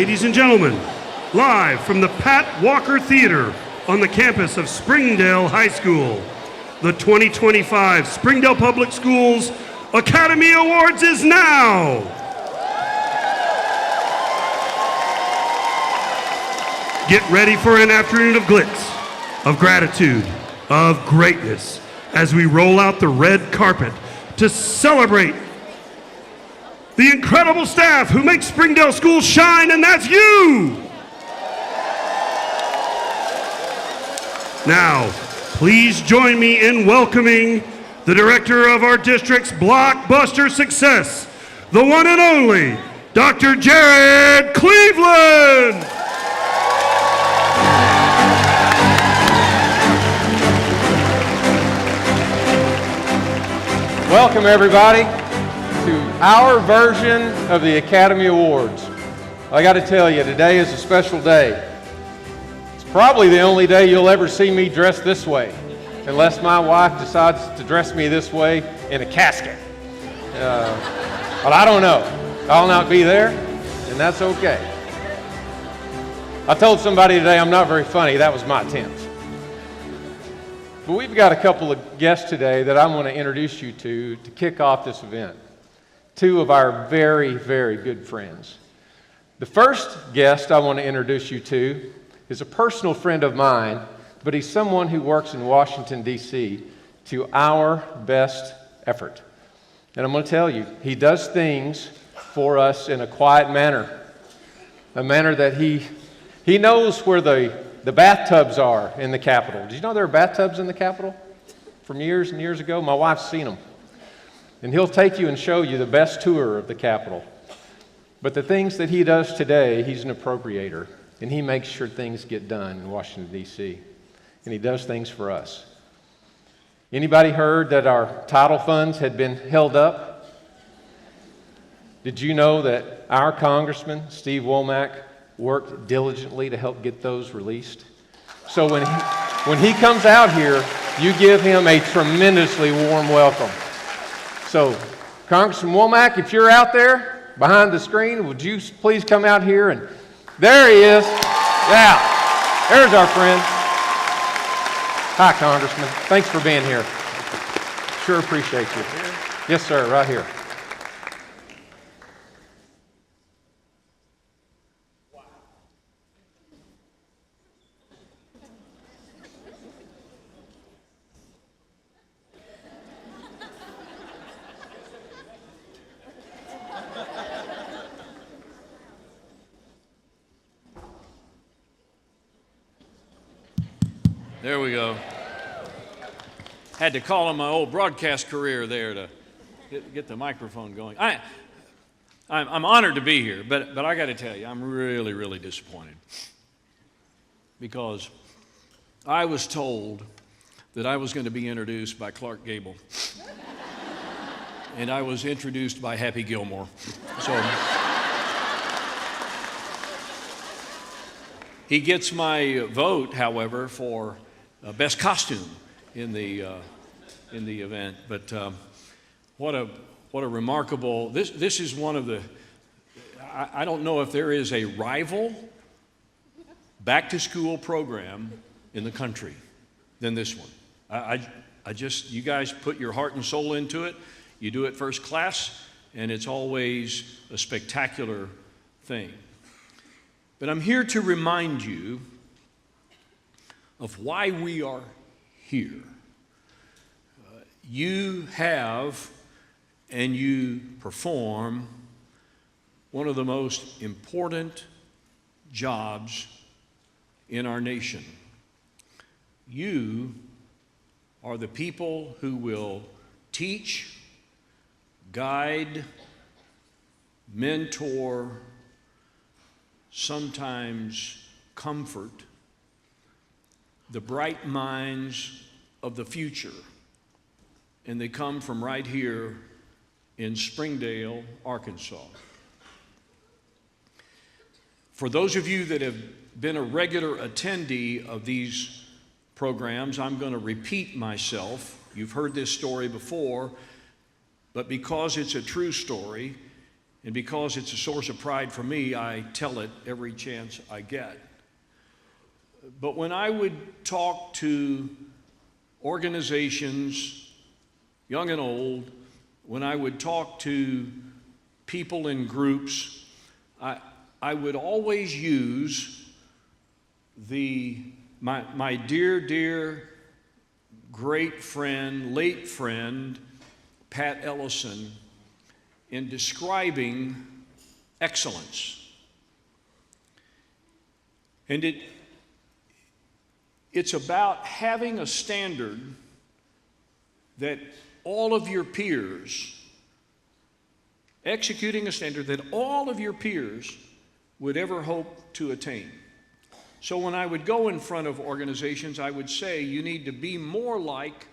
Ladies and gentlemen, live from the Pat Walker Theater on the campus of Springdale High School, the 2025 Springdale Public Schools Academy Awards is now. Get ready for an afternoon of glitz, of gratitude, of greatness, as we roll out the red carpet to celebrate the incredible staff who make Springdale schools shine, and that's you! Now, please join me in welcoming the director of our district's blockbuster success, the one and only Dr. Jared Cleveland! Welcome, everybody, to our version of the Academy Awards. I got to tell you, today is a special day. It's probably the only day you'll ever see me dressed this way, unless my wife decides to dress me this way in a casket. But I don't know. I'll not be there, and that's okay. I told somebody today I'm not very funny. That was my attempt. But we've got a couple of guests today that I want to introduce you to kick off this event. Two of our very, very good friends. The first guest I want to introduce you to is a personal friend of mine, but he's someone who works in Washington, D.C. to our best effort. And I'm going to tell you, he does things for us in a quiet manner, a manner that he knows where the bathtubs are in the Capitol. Did you know there are bathtubs in the Capitol from years and years ago? My wife's seen them. And he'll take you and show you the best tour of the Capitol. But the things that he does today, he's an appropriator. And he makes sure things get done in Washington, D.C. And he does things for us. Anybody heard that our title funds had been held up? Did you know that our Congressman, Steve Womack, worked diligently to help get those released? So when he comes out here, you give him a tremendously warm welcome. So, Congressman Womack, if you're out there behind the screen, would you please come out here? And there he is. Yeah, there's our friend. Hi, Congressman. Thanks for being here. Sure appreciate you. Yes, sir, right here. There we go. Had to call on my old broadcast career there to get the microphone going. I'm honored to be here, but I got to tell you, I'm really, really disappointed because I was told that I was going to be introduced by Clark Gable, and I was introduced by Happy Gilmore. So he gets my vote, however, for best costume in the event. But what a remarkable, this is one of the, I don't know if there is a rival back to school program in the country than this one. I just, you guys put your heart and soul into it. You do it first class, and it's always a spectacular thing. But I'm here to remind you of why we are here. You have and you perform one of the most important jobs in our nation. You are the people who will teach, guide, mentor, sometimes comfort the bright minds of the future. And they come from right here in Springdale, Arkansas. For those of you that have been a regular attendee of these programs, I'm going to repeat myself. You've heard this story before, but because it's a true story, And because it's a source of pride for me, I tell it every chance I get. But when I would talk to organizations, young and old, when I would talk to people in groups, I would always use my dear, great friend, late friend, Pat Ellison, in describing excellence. And it's about having a standard that all of your peers, executing a standard that all of your peers would ever hope to attain. So when I would go in front of organizations, I would say, you need to be more like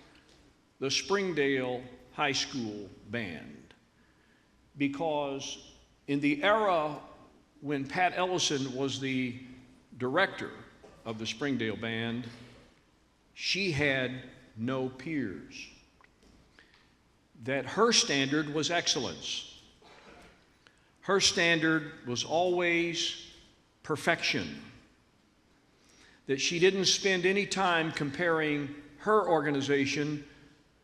the Springdale High School band. Because in the era when Pat Ellison was the director of the Springdale band, she had no peers. That her standard was excellence. Her standard was always perfection. That she didn't spend any time comparing her organization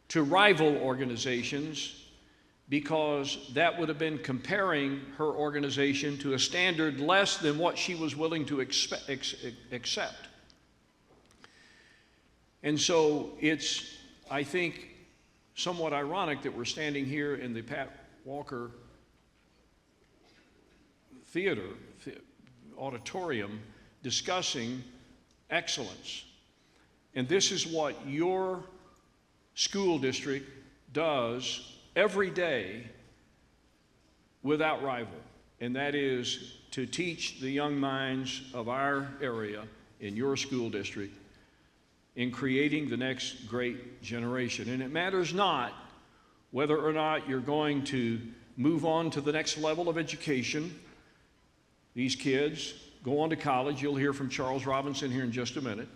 to rival organizations, because that would have been comparing her organization to a standard less than what she was willing to accept. And so it's, I think, somewhat ironic that we're standing here in the Pat Walker auditorium discussing excellence. And this is what your school district does every day without rival, and that is to teach the young minds of our area in your school district in creating the next great generation. And it matters not whether or not you're going to move on to the next level of education. These kids go on to college. You'll hear from Charles Robinson here in just a minute.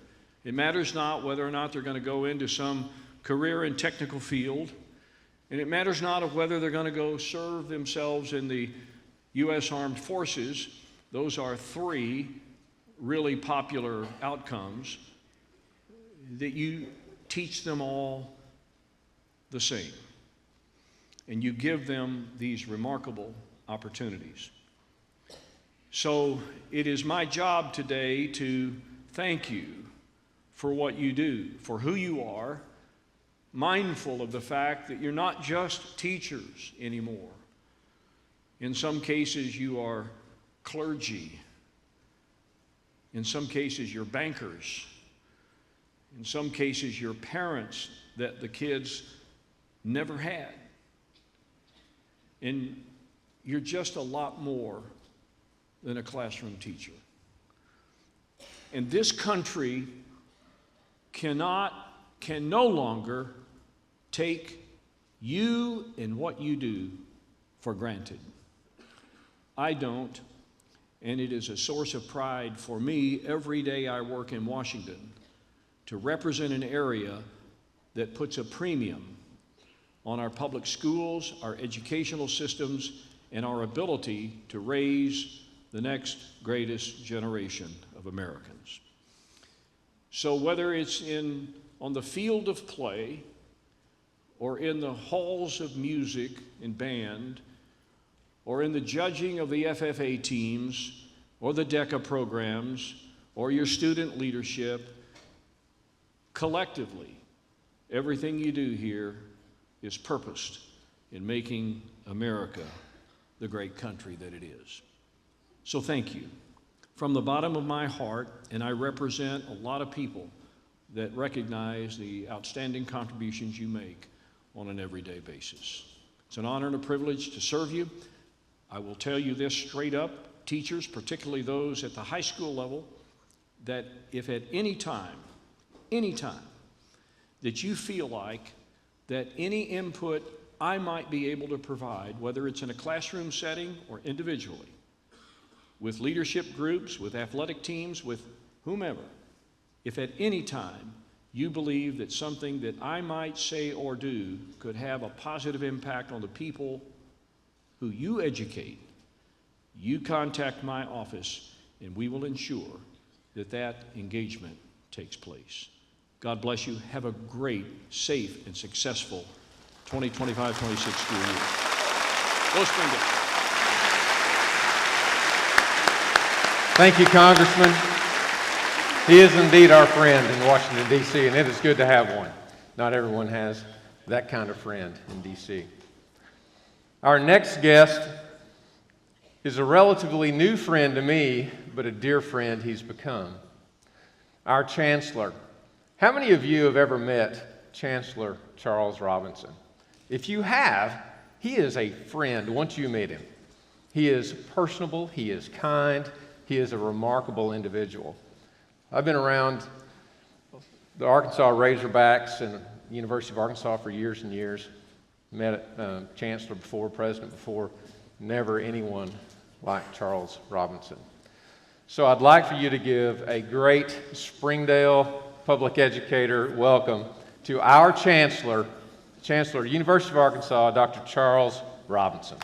It matters not whether or not they're going to go into some career in technical field. And it matters not of whether they're going to go serve themselves in the U.S. Armed Forces. Those are three really popular outcomes, that you teach them all the same. And you give them these remarkable opportunities. So it is my job today to thank you for what you do, for who you are, mindful of the fact that you're not just teachers anymore. In some cases, you are clergy. In some cases, you're bankers. In some cases, you're parents that the kids never had. And you're just a lot more than a classroom teacher. And this country can no longer take you and what you do for granted. I don't, and it is a source of pride for me every day I work in Washington to represent an area that puts a premium on our public schools, our educational systems, and our ability to raise the next greatest generation of Americans. So whether it's on the field of play, or in the halls of music and band, or in the judging of the FFA teams, or the DECA programs, or your student leadership, collectively, everything you do here is purposed in making America the great country that it is. So thank you. From the bottom of my heart, and I represent a lot of people that recognize the outstanding contributions you make on an everyday basis. It's an honor and a privilege to serve you. I will tell you this straight up, teachers, particularly those at the high school level, that if at any time, that you feel like that any input I might be able to provide, whether it's in a classroom setting or individually, with leadership groups, with athletic teams, with whomever, if at any time you believe that something that I might say or do could have a positive impact on the people who you educate, you contact my office, and we will ensure that that engagement takes place. God bless you. Have a great, safe, and successful 2025-26 school year. Go Springdale. Thank you, Congressman. He is indeed our friend in Washington, D.C., and it is good to have one. Not everyone has that kind of friend in D.C. Our next guest is a relatively new friend to me, but a dear friend he's become. Our Chancellor. How many of you have ever met Chancellor Charles Robinson? If you have, he is a friend once you meet him. He is personable, he is kind, he is a remarkable individual. I've been around the Arkansas Razorbacks and the University of Arkansas for years and years. Met Chancellor before, President before, never anyone like Charles Robinson. So I'd like for you to give a great Springdale public educator welcome to our Chancellor, Chancellor, University of Arkansas, Dr. Charles Robinson.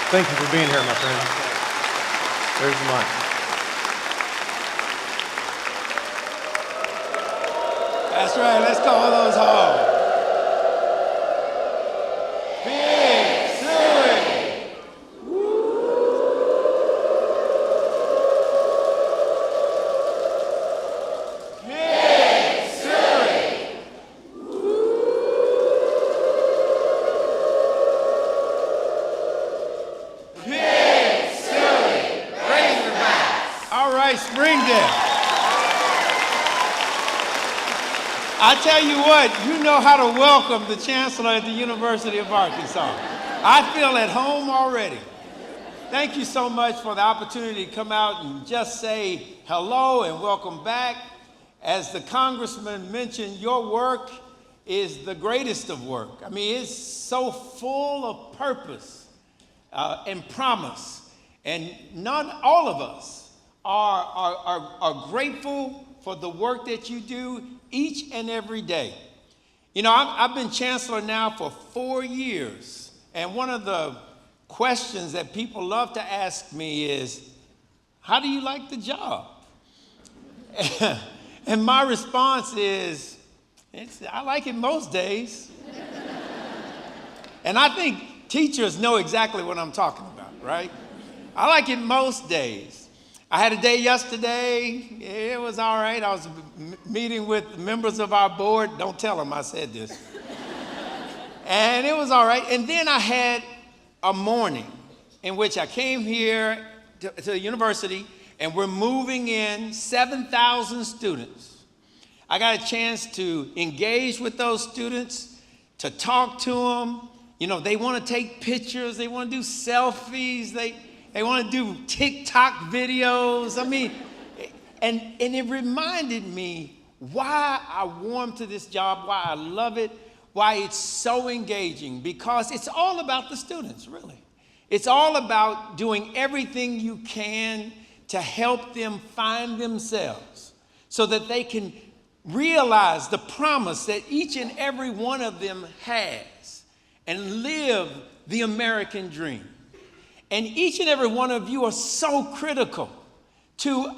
Thank you for being here, my friend. There's the mic. That's right, let's call those home. Big Suey! Big Suey! Big Suey! Razorbacks! All right, Springdale. I tell you what, you know how to welcome the Chancellor at the University of Arkansas. I feel at home already. Thank you so much for the opportunity to come out and just say hello and welcome back. As the Congressman mentioned, your work is the greatest of work. I mean, it's so full of purpose and promise. And not all of us are grateful for the work that you do each and every day. You know, I've been Chancellor now for 4 years, and one of the questions that people love to ask me is, how do you like the job? And my response is, I like it most days. And I think teachers know exactly what I'm talking about, right? I like it most days. I had a day yesterday, it was all right. I was meeting with members of our board. Don't tell them I said this. And it was all right. And then I had a morning in which I came here to the university, and we're moving in 7,000 students. I got a chance to engage with those students, to talk to them. You know, they want to take pictures. They want to do selfies. They want to do TikTok videos. I mean, and it reminded me why I warm to this job, why I love it, why it's so engaging, because it's all about the students, really. It's all about doing everything you can to help them find themselves so that they can realize the promise that each and every one of them has and live the American dream. And each and every one of you are so critical to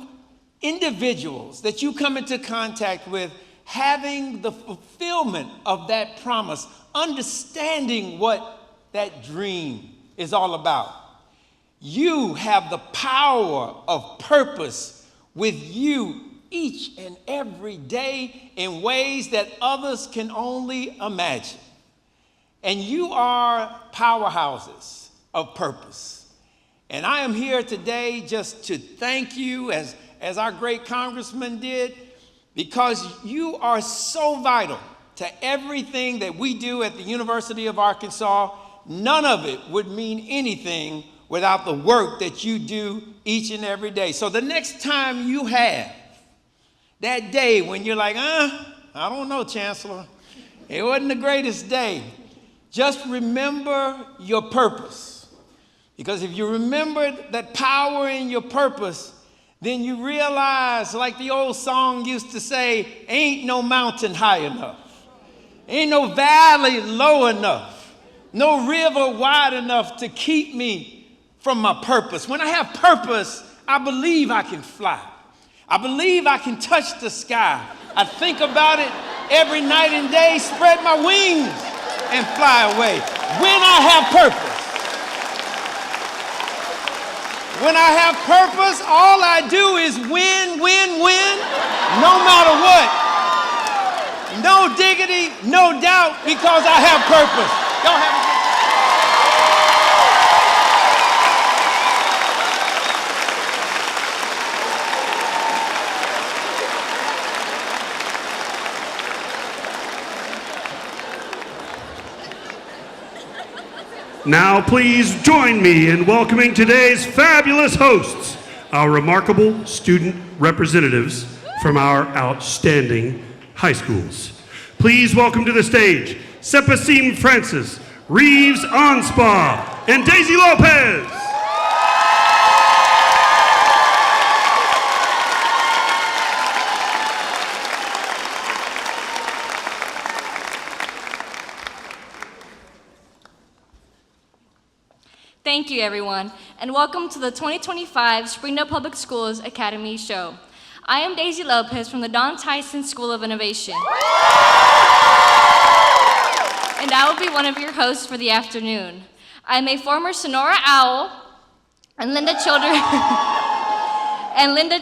individuals that you come into contact with, having the fulfillment of that promise, understanding what that dream is all about. You have the power of purpose with you each and every day in ways that others can only imagine. And you are powerhouses of purpose. And I am here today just to thank you, as our great congressman did, because you are so vital to everything that we do at the University of Arkansas. None of it would mean anything without the work that you do each and every day. So the next time you have that day when you're like, I don't know, Chancellor, it wasn't the greatest day, just remember your purpose. Because if you remember that power in your purpose, then you realize, like the old song used to say, ain't no mountain high enough. Ain't no valley low enough, no river wide enough to keep me from my purpose. When I have purpose, I believe I can fly. I believe I can touch the sky. I think about it every night and day, spread my wings and fly away. When I have purpose. When I have purpose, all I do is win, no matter what. No diggity, no doubt, because I have purpose. Y'all have a good day. Now please join me in welcoming today's fabulous hosts, our remarkable student representatives from our outstanding high schools. Please welcome to the stage, Sepasim Francis, Reeves Anspaugh, and Daisy Lopez. Thank you, everyone, and welcome to the 2025 Springdale Public Schools Academy Show. I am Daisy Lopez from the Don Tyson School of Innovation. And I will be one of your hosts for the afternoon. I am a former Sonora Owl and Linda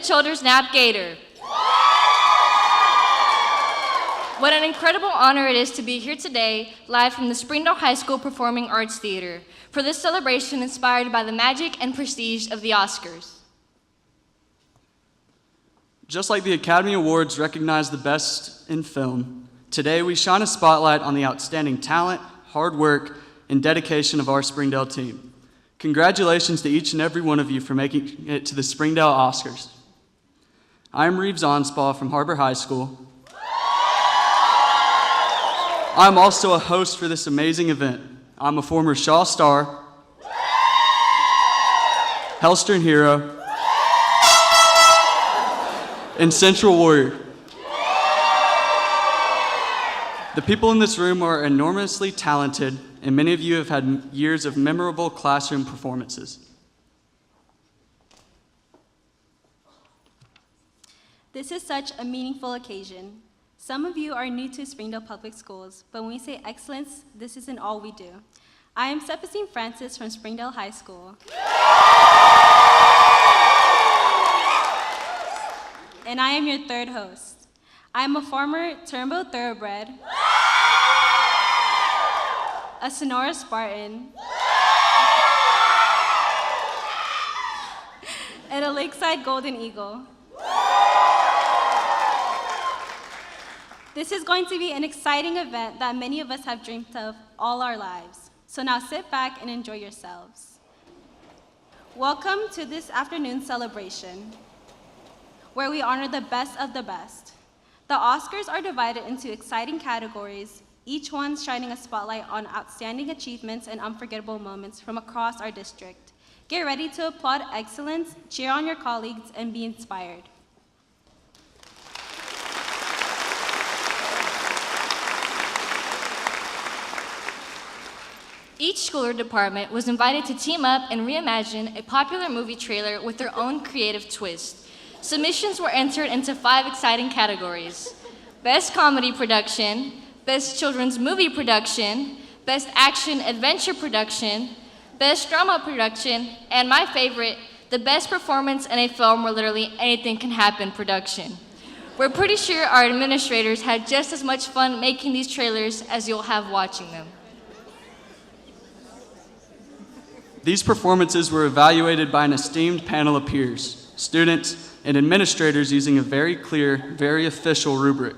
Childers Nap Gator. What an incredible honor it is to be here today, live from the Springdale High School Performing Arts Theater, for this celebration inspired by the magic and prestige of the Oscars. Just like the Academy Awards recognize the best in film, today we shine a spotlight on the outstanding talent, hard work, and dedication of our Springdale team. Congratulations to each and every one of you for making it to the Springdale Oscars. I am Reeves Anspaugh from HAR-BER High School. I'm also a host for this amazing event. I'm a former Shaw Star, Hellstrom Hero, and Central Warrior. The people in this room are enormously talented, and many of you have had years of memorable classroom performances. This is such a meaningful occasion. Some of you are new to Springdale Public Schools, but when we say excellence, this isn't all we do. I am Sepasim Francis from Springdale High School. And I am your third host. I am a former Turnbow Thoroughbred, a Sonora Spartan, and a Lakeside Golden Eagle. This is going to be an exciting event that many of us have dreamed of all our lives. So now sit back and enjoy yourselves. Welcome to this afternoon's celebration, where we honor the best of the best. The Oscars are divided into exciting categories, each one shining a spotlight on outstanding achievements and unforgettable moments from across our district. Get ready to applaud excellence, cheer on your colleagues, and be inspired. Each school or department was invited to team up and reimagine a popular movie trailer with their own creative twist. Submissions were entered into 5 exciting categories: Best Comedy Production, Best Children's Movie Production, Best Action Adventure Production, Best Drama Production, and my favorite, the Best Performance in a Film Where Literally Anything Can Happen Production. We're pretty sure our administrators had just as much fun making these trailers as you'll have watching them. These performances were evaluated by an esteemed panel of peers, students, and administrators using a very clear, very official rubric.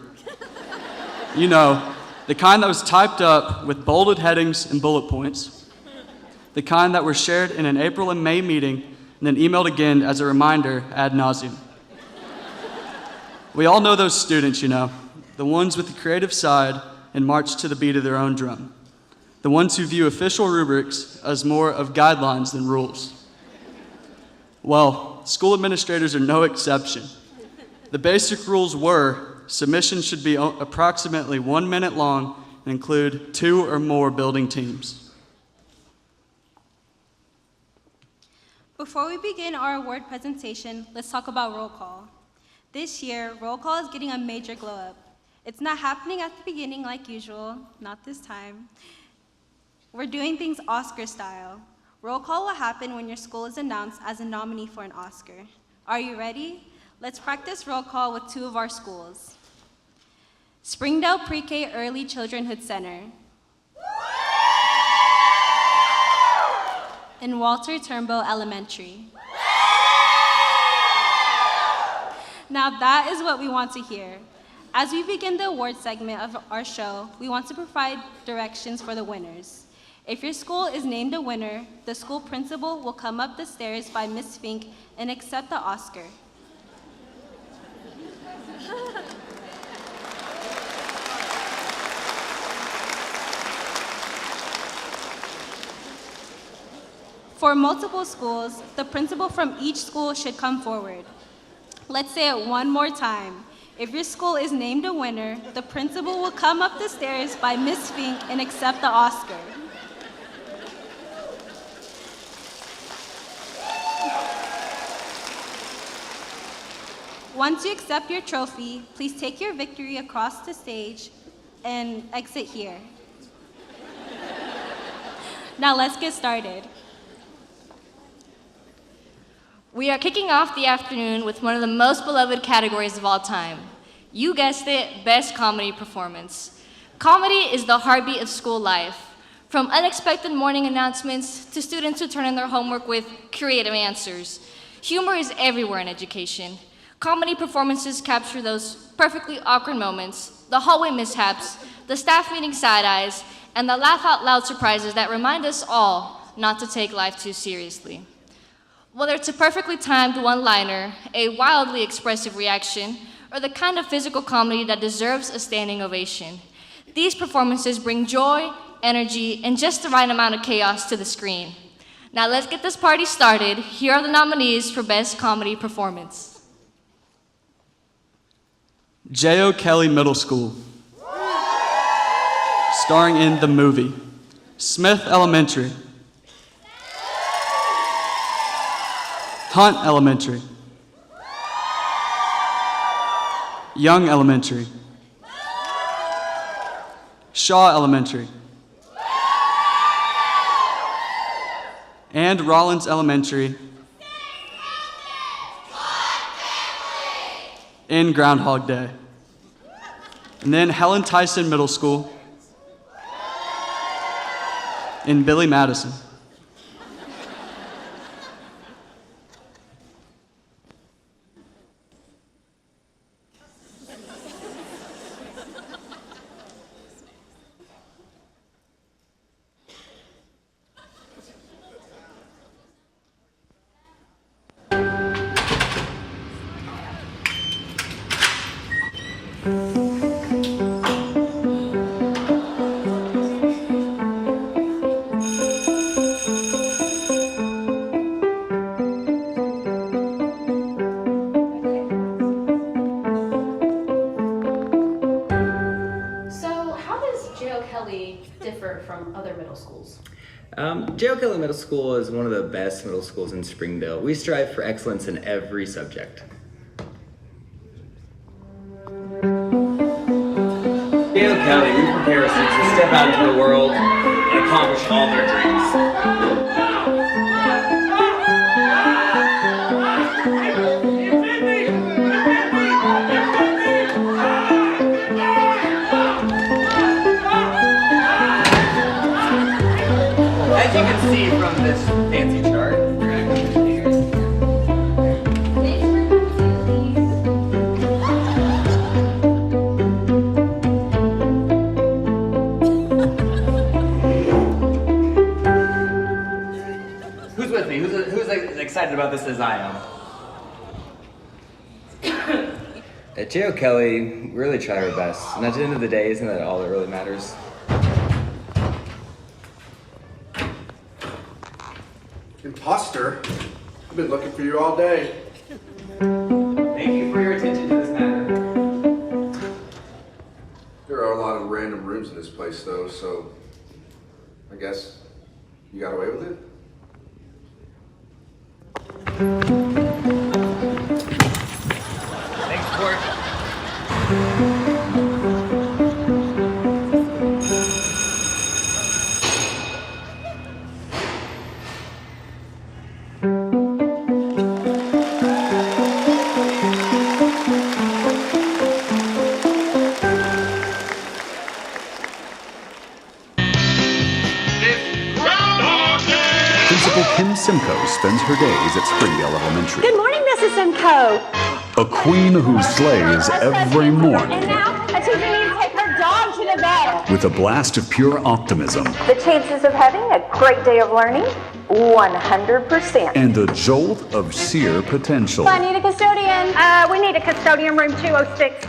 You know, the kind that was typed up with bolded headings and bullet points, the kind that were shared in an April and May meeting and then emailed again as a reminder ad nauseum. We all know those students, you know, the ones with the creative side and march to the beat of their own drum. The ones who view official rubrics as more of guidelines than rules. Well, school administrators are no exception. The basic rules were submissions should be approximately 1 minute long and include 2 or more building teams. Before we begin our award presentation, let's talk about roll call. This year, roll call is getting a major glow up. It's not happening at the beginning like usual, not this time. We're doing things Oscar style. Roll call will happen when your school is announced as a nominee for an Oscar. Are you ready? Let's practice roll call with 2 of our schools. Springdale Pre-K Early Childrenhood Center. And Walter Turnbow Elementary. Now that is what we want to hear. As we begin the award segment of our show, we want to provide directions for the winners. If your school is named a winner, the school principal will come up the stairs by Miss Fink and accept the Oscar. For multiple schools, the principal from each school should come forward. Let's say it one more time. If your school is named a winner, the principal will come up the stairs by Miss Fink and accept the Oscar. Once you accept your trophy, please take your victory across the stage and exit here. Now let's get started. We are kicking off the afternoon with one of the most beloved categories of all time. You guessed it, Best Comedy Performance. Comedy is the heartbeat of school life. From unexpected morning announcements to students who turn in their homework with creative answers. Humor is everywhere in education. Comedy performances capture those perfectly awkward moments, the hallway mishaps, the staff meeting side eyes, and the laugh out loud surprises that remind us all not to take life too seriously. Whether it's a perfectly timed one-liner, a wildly expressive reaction, or the kind of physical comedy that deserves a standing ovation, these performances bring joy, energy, and just the right amount of chaos to the screen. Now let's get this party started. Here are the nominees for Best Comedy Performance. J.O. Kelly Middle School, starring in the movie. Smith Elementary, Hunt Elementary, Young Elementary, Shaw Elementary, and Rollins Elementary in Groundhog Day. And then Helen Tyson Middle School in Billy Madison. J.O. Kelly Middle School is one of the best middle schools in Springdale. We strive for excellence in every subject. J.O. Kelly, we prepare students to step out into the world and accomplish all their dreams. As you can see from this fancy chart, who's with me? Who's as excited about this as I am? At J.O. Kelly, we really try our best, and at the end of the day, isn't that all that really matters? Imposter? I've been looking for you all day. Thank you for your attention to this matter. There are a lot of random rooms in this place. though, so I guess you got away with it? Thanks, Court. Principal Kim Simcoe spends her days at Springdale Elementary. Good morning, Mrs. Simcoe. A queen who slays every morning And now, a teacher needs to take her dog to the vet. with a blast of pure optimism The chances of having a great day of learning, 100%. and a jolt of sheer potential. I need a custodian. We need a custodian, room 206.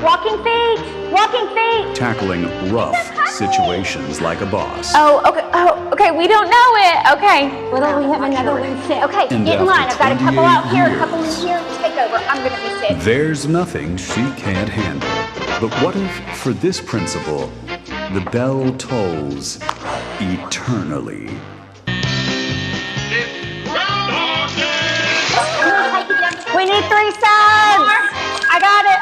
Walking feet, walking feet. Tackling rough situations like a boss. Oh, okay, we don't know it. Okay. Well, we have another one sit. Okay, And get in line. I've got a couple 28 out here, a years. couple in here. Take over. I'm gonna be sit. There's nothing she can't handle. But what if, for this principal, the bell tolls eternally? We need 3 subs. I got it.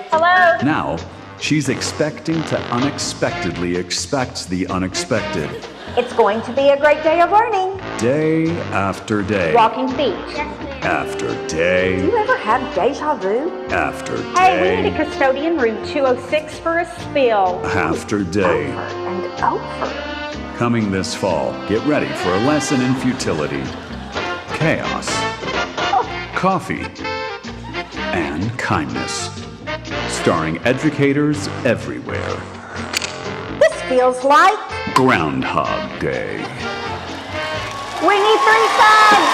Hello. Now, she's expecting to unexpectedly expect the unexpected. It's going to be a great day of learning. Day after day. Walking feet. After Do day you ever have deja vu? after Hey, we need a day custodian, room 206 for a spill. after day. Over and over. Coming this fall, get ready for a lesson in futility, chaos, coffee, and kindness. Starring educators everywhere. This feels like Groundhog Day. we need 3 subs.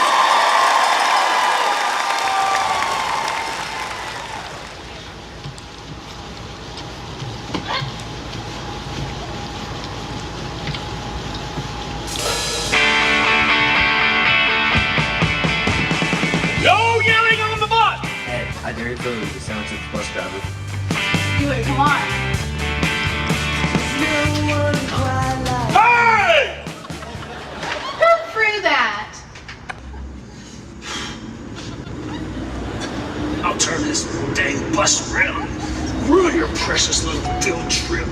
No yelling on the bus! Hey, I dare you to sound to the bus driver. Do it, come on. Hey! Go through that. I'll turn this dang bus around. Ruin your precious little field trip.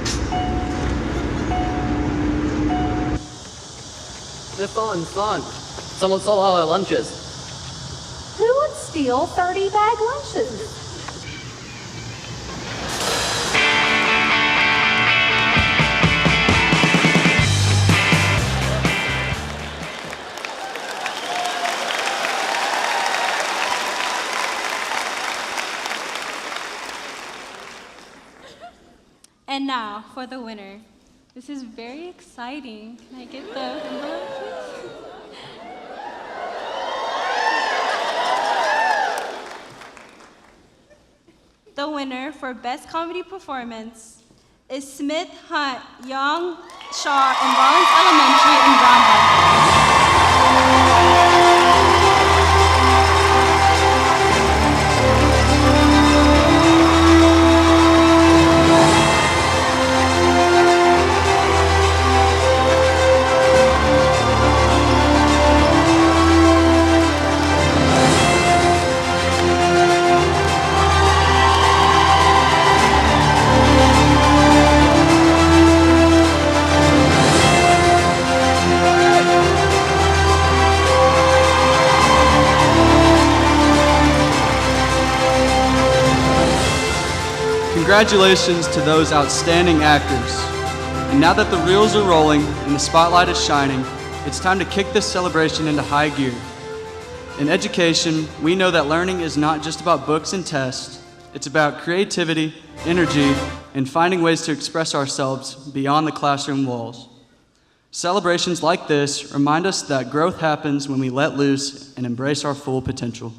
Nipple and Son. Someone stole all our lunches. Who would steal 30 bag lunches? And now for the winner. This is very exciting. Can I get the envelope, please? The winner for Best Comedy Performance is Smith Hunt, Young Shaw, and Rollins Elementary in Groundhog. Congratulations to those outstanding actors. And now that the reels are rolling and the spotlight is shining, it's time to kick this celebration into high gear. In education, we know that learning is not just about books and tests. It's about creativity, energy, and finding ways to express ourselves beyond the classroom walls. Celebrations like this remind us that growth happens when we let loose and embrace our full potential.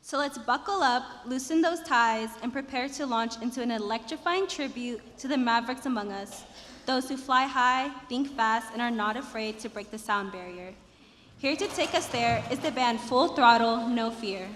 So let's buckle up, loosen those ties, and prepare to launch into an electrifying tribute to the Mavericks among us, those who fly high, think fast, and are not afraid to break the sound barrier. Here to take us there is the band Full Throttle, No Fear.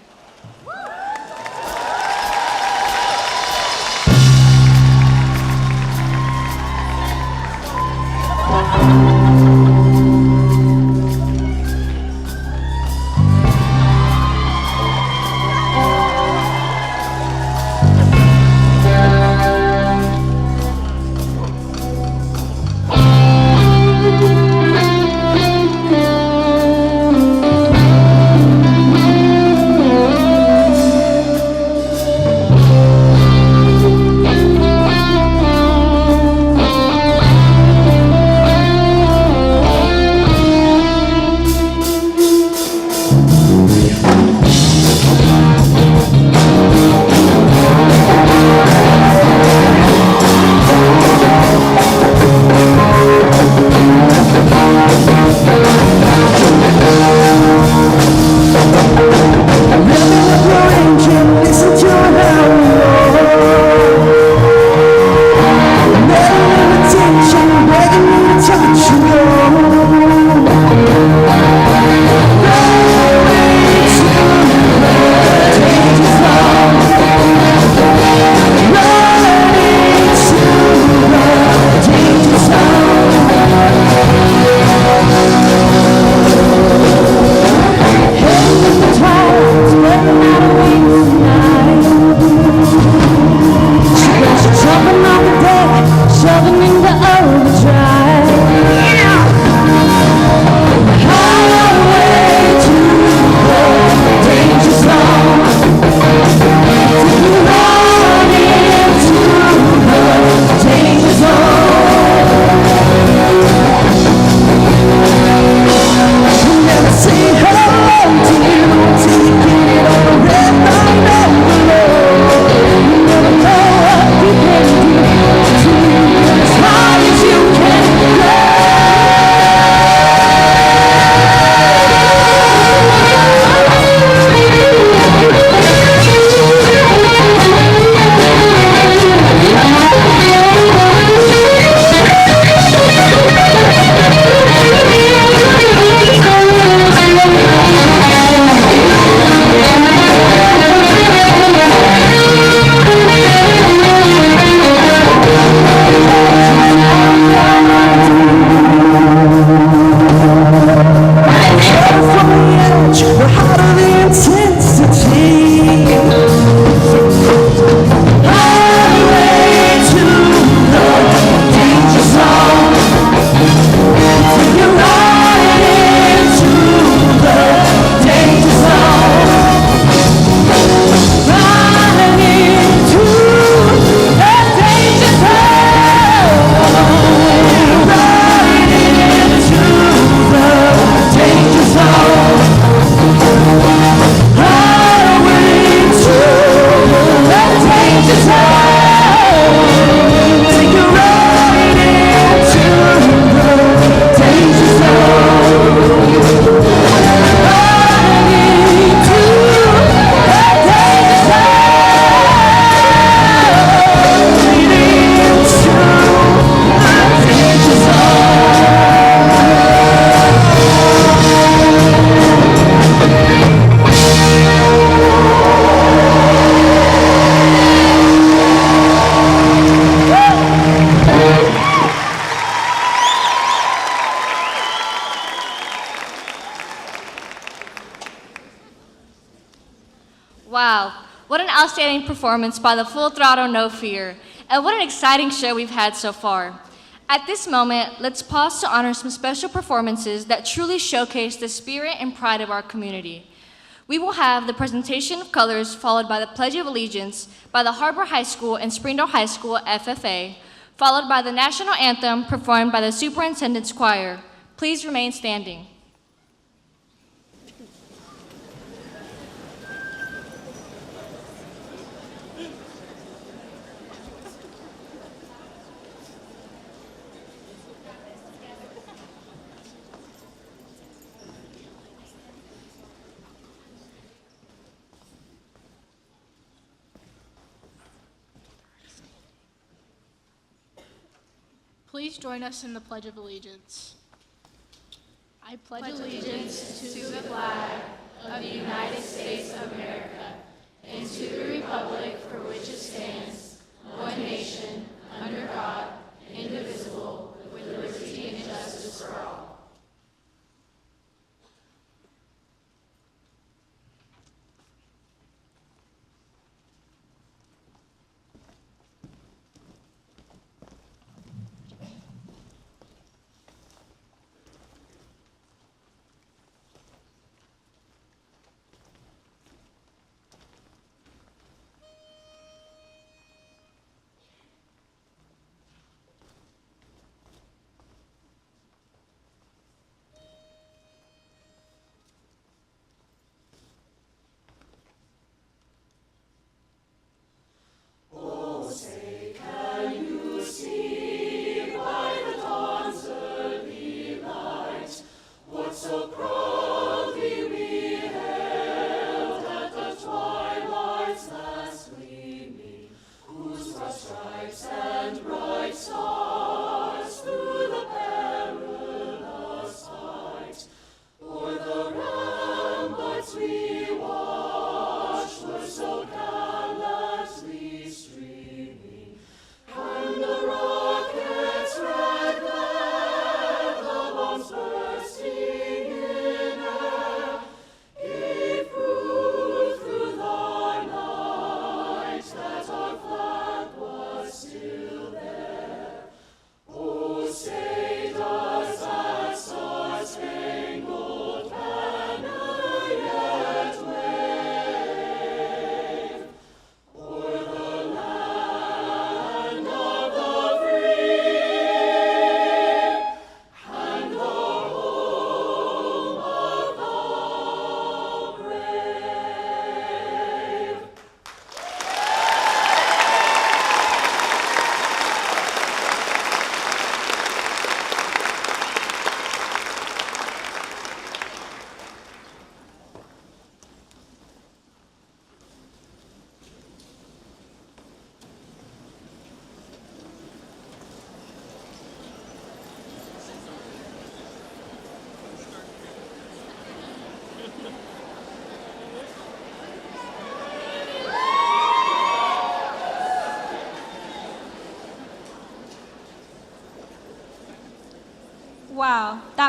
Wow, what an outstanding performance by the Full Throttle No Fear, and what an exciting show we've had so far. At this moment, let's pause to honor some special performances that truly showcase the spirit and pride of our community. We will have the presentation of colors followed by the Pledge of Allegiance by the HAR-BER High School and Springdale High School FFA, followed by the National Anthem performed by the Superintendent's Choir. Please remain standing. Please join us in the Pledge of Allegiance. I pledge allegiance to the flag of the United States of America and to the republic for which it stands, one nation, under God, indivisible, with liberty and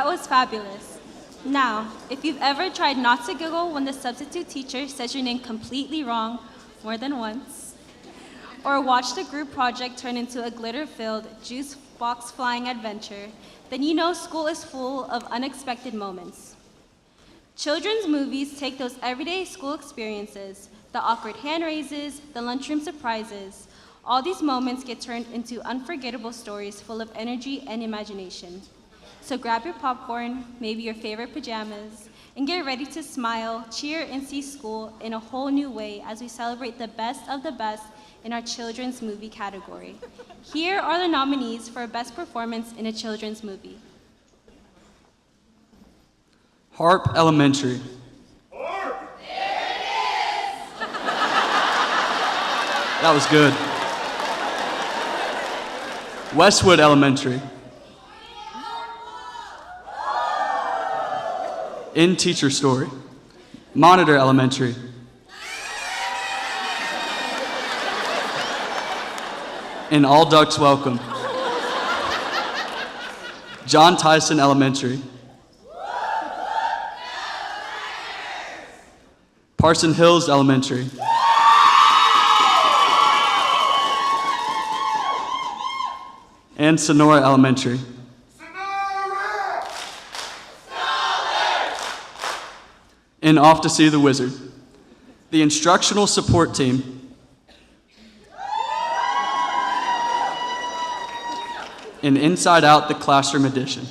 was fabulous. Now, if you've ever tried not to giggle when the substitute teacher says your name completely wrong more than once, or watched a group project turn into a glitter-filled, juice box flying adventure, then you know school is full of unexpected moments. Children's movies take those everyday school experiences, the awkward hand raises, the lunchroom surprises. All these moments get turned into unforgettable stories full of energy and imagination. So grab your popcorn, maybe your favorite pajamas, and get ready to smile, cheer, and see school in a whole new way as we celebrate the best of the best in our children's movie category. Here are the nominees for Best Performance in a Children's Movie. Harp Elementary. That was good. Westwood Elementary. In Teacher Story. Monitor Elementary. In All Ducks Welcome. John Tyson Elementary. Parson Hills Elementary. And Sonora Elementary. In Off to See the Wizard. The Instructional Support Team. In Inside Out, the Classroom Edition.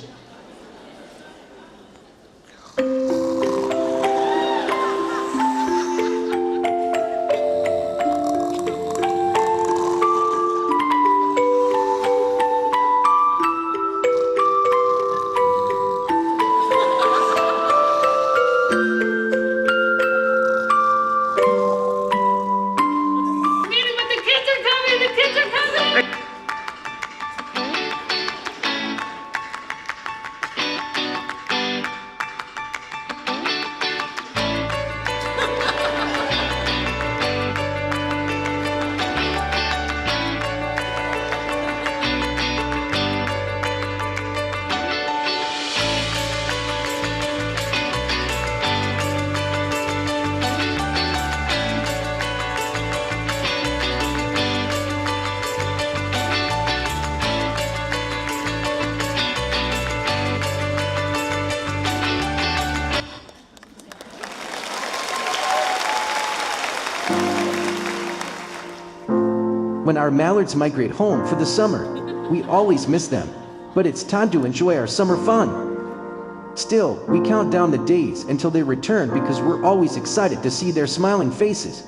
When our mallards migrate home for the summer, we always miss them, but it's time to enjoy our summer fun. Still, we count down the days until they return because we're always excited to see their smiling faces.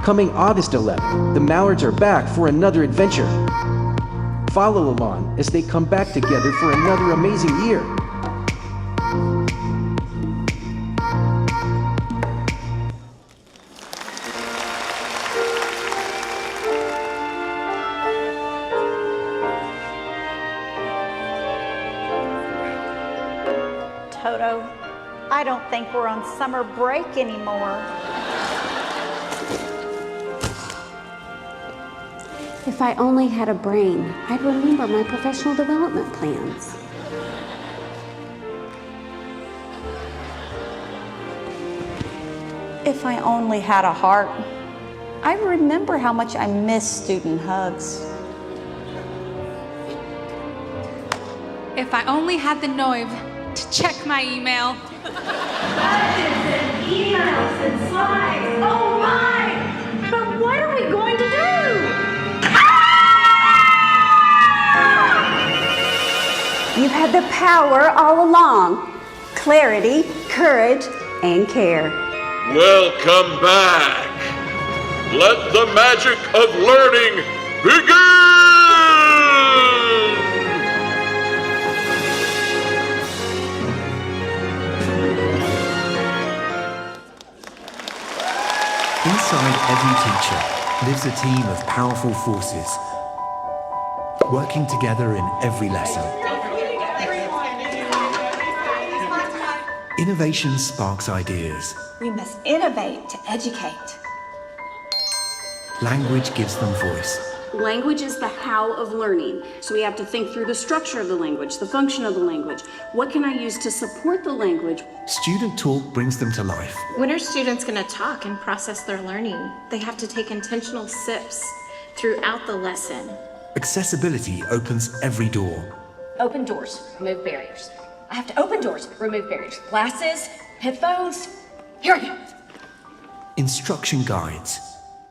Coming August 11th, the mallards are back for another adventure. Follow along as they come back together for another amazing year. Toto, I don't think we're on summer break anymore. If I only had a brain, I'd remember my professional development plans. If I only had a heart, I remember how much I miss student hugs. If I only had the nerve to check my email. Budgets and emails and slides, oh my! But what are we going to do? You've had the power all along. Clarity, courage, and care. Welcome back. Let the magic of learning begin! Inside every teacher lives a team of powerful forces, working together in every lesson. Innovation sparks ideas. We must innovate to educate. Language gives them voice. Language is the how of learning. So we have to think through the structure of the language, the function of the language. What can I use to support the language? Student talk brings them to life. When are students going to talk and process their learning? They have to take intentional sips throughout the lesson. Accessibility opens every door. Open doors, remove barriers. I have to open doors, remove barriers. Glasses, headphones, here I go. Instruction guides.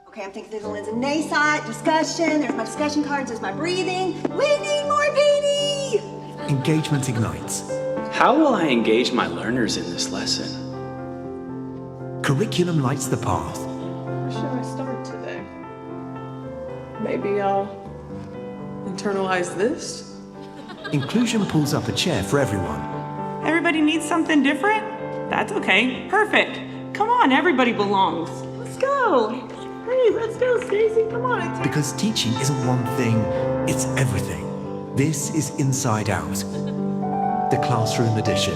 Okay, I'm thinking through the lens of NASIT, discussion, there's my discussion cards, there's my breathing. We need more PD! Engagement ignites. How will I engage my learners in this lesson? Curriculum lights the path. Where should I start today? Maybe I'll internalize this? Inclusion pulls up a chair for everyone. Everybody needs something different? That's okay. Perfect. Come on, everybody belongs. Let's go. Hey, let's go, Stacy. Come on. Because teaching isn't one thing, it's everything. This is Inside Out, the classroom edition.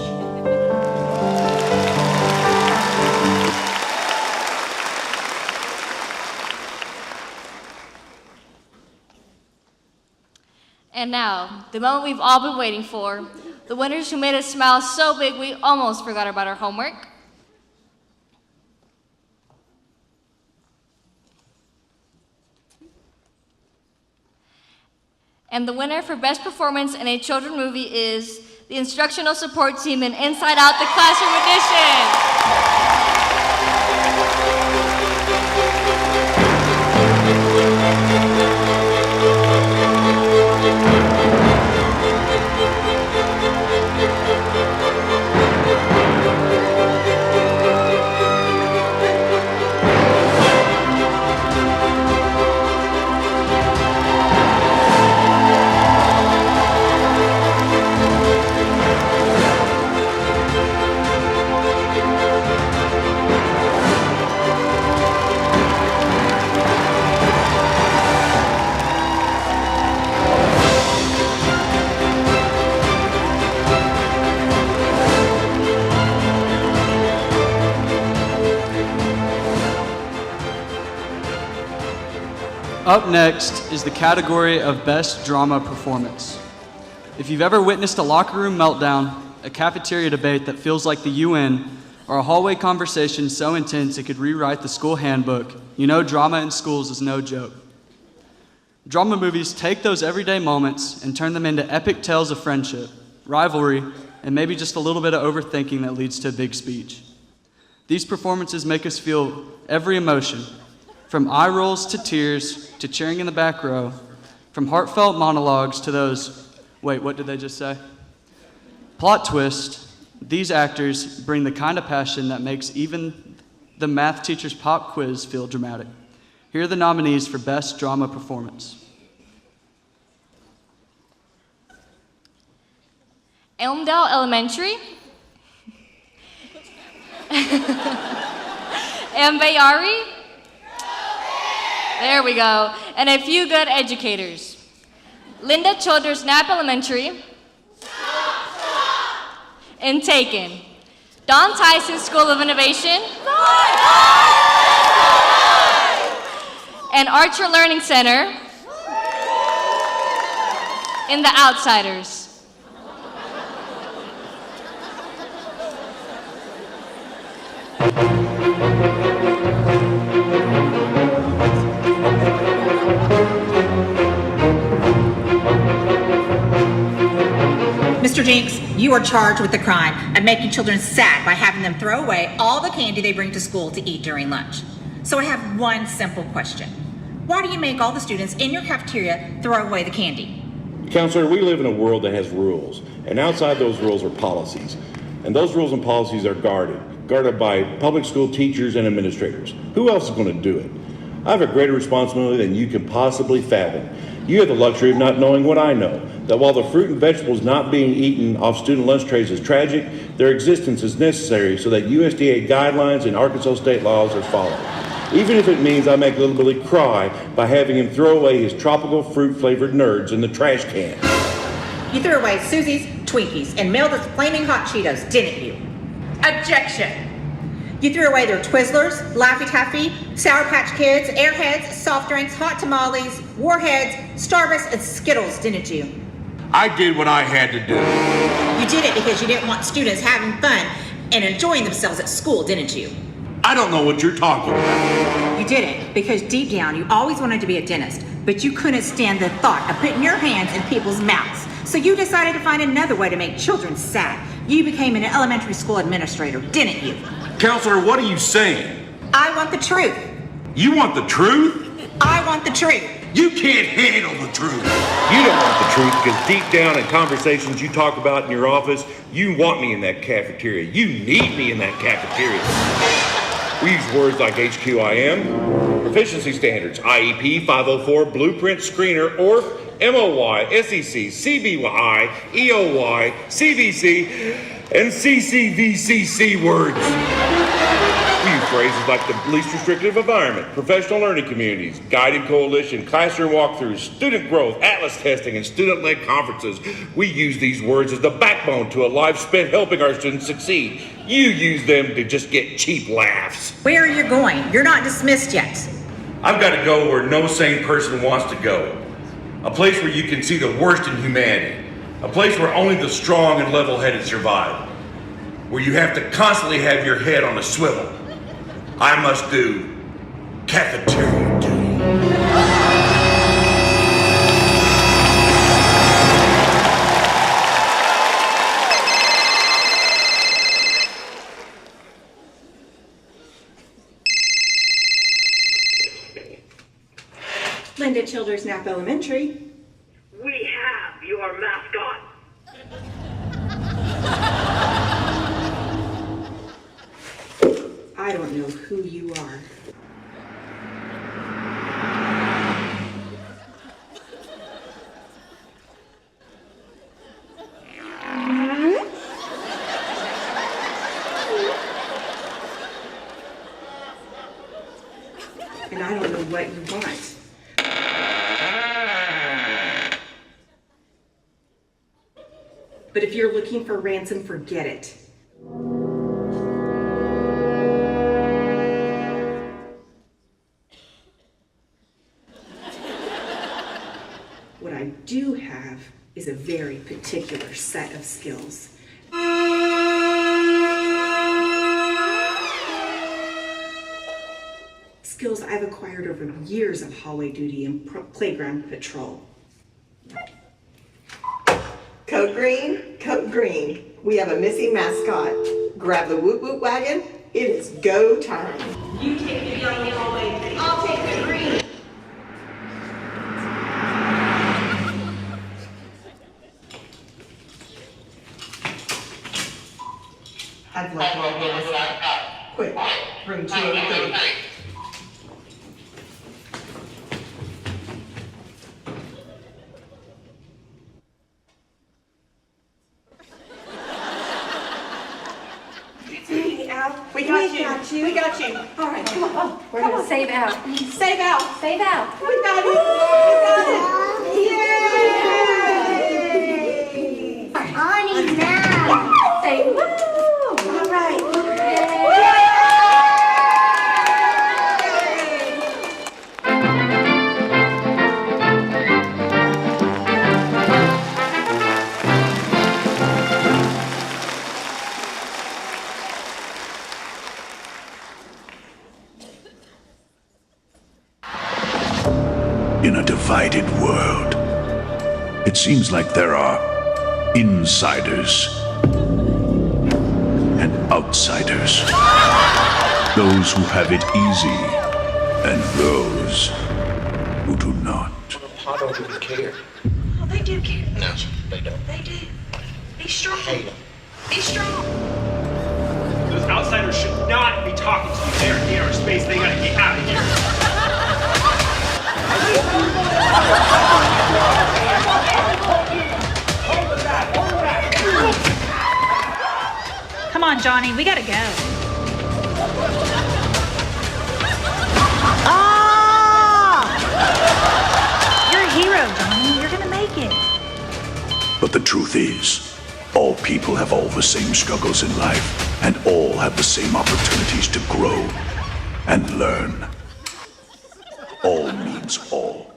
And now, the moment we've all been waiting for, the winners who made us smile so big we almost forgot about our homework. And the winner for Best Performance in a Children's Movie is the Instructional Support Team in Inside Out, the Classroom Up next is the category of Best Drama Performance. If you've ever witnessed a locker room meltdown, a cafeteria debate that feels like the UN, or a hallway conversation so intense it could rewrite the school handbook, you know drama in schools is no joke. Drama movies take those everyday moments and turn them into epic tales of friendship, rivalry, and maybe just a little bit of overthinking that leads to a big speech. These performances make us feel every emotion, from eye rolls to tears to cheering in the back row, from heartfelt monologues to those, wait, what did they just say? Plot twist, these actors bring the kind of passion that makes even the math teacher's pop quiz feel dramatic. Here are the nominees for Best Drama Performance. Elmdale Elementary, Ambayari, there we go, and a few good educators. Linda Childers Knapp Elementary, and Taken. Don Tyson School of Innovation, and Archer Learning Center, in The Outsiders. Mr. Jinks, you are charged with the crime of making children sad by having them throw away all the candy they bring to school to eat during lunch. So I have one simple question. Why do you make all the students in your cafeteria throw away the candy? Counselor, we live in a world that has rules, and outside those rules are policies. And those rules and policies are guarded by public school teachers and administrators. Who else is going to do it? I have a greater responsibility than you can possibly fathom. You have the luxury of not knowing what I know, that while the fruit and vegetables not being eaten off student lunch trays is tragic, their existence is necessary so that USDA guidelines and Arkansas state laws are followed. Even if it means I make little Billy cry by having him throw away his tropical fruit-flavored nerds in the trash can. You threw away Susie's, Twinkies, and Melda's Flaming Hot Cheetos, didn't you? Objection! You threw away their Twizzlers, Laffy Taffy, Sour Patch Kids, Airheads, soft drinks, hot tamales, Warheads, Starburst, and Skittles, didn't you? I did what I had to do. You did it because you didn't want students having fun and enjoying themselves at school, didn't you? I don't know what you're talking about. You did it because deep down you always wanted to be a dentist, but you couldn't stand the thought of putting your hands in people's mouths. So you decided to find another way to make children sad. You became an elementary school administrator, didn't you? Counselor, what are you saying? I want the truth. You want the truth? I want the truth. You can't handle the truth. You don't want the truth because deep down in conversations you talk about in your office, you want me in that cafeteria. You need me in that cafeteria. We use words like HQIM, proficiency standards, IEP, 504, blueprint, screener, ORF, MOY, SEC, CBY, EOY, CVC, and CCVCC words. We use phrases like the least restrictive environment, professional learning communities, guided coalition, classroom walkthroughs, student growth, atlas testing, and student-led conferences. We use these words as the backbone to a life spent helping our students succeed. You use them to just get cheap laughs. Where are you going? You're not dismissed yet. I've got to go where no sane person wants to go. A place where you can see the worst in humanity. A place where only the strong and level-headed survive. Where you have to constantly have your head on a swivel. I must do cafeteria duty. Linda Childers Knapp Elementary. We have your mascot. I don't know who you are. And I don't know what you want. But if you're looking for ransom, forget it. What I do have is a very particular set of skills. Skills I've acquired over years of hallway duty and playground patrol. Code green, code green. We have a missing mascot. Grab the woot woot wagon. It is go time. You take the yellow hallway. I'll take the green. I've left all this. Quick, room 203. We got you. We got you. All right, come on. We're gonna save out. Save out. Save out. We got it. We got it. Yay! On now. Say woo. All right. In a divided world, it seems like there are insiders and outsiders. Those who have it easy and those who do not. I don't even care. Oh, they do care. No, they don't. They do. Be strong. Hate them. Be strong. Those outsiders should not be talking to you. They're in our space. They gotta get out of here. Come on, Johnny, we gotta go. Ah! You're a hero, Johnny. You're gonna make it. But the truth is, all people have all the same struggles in life. and all have the same opportunities to grow and learn. All means all.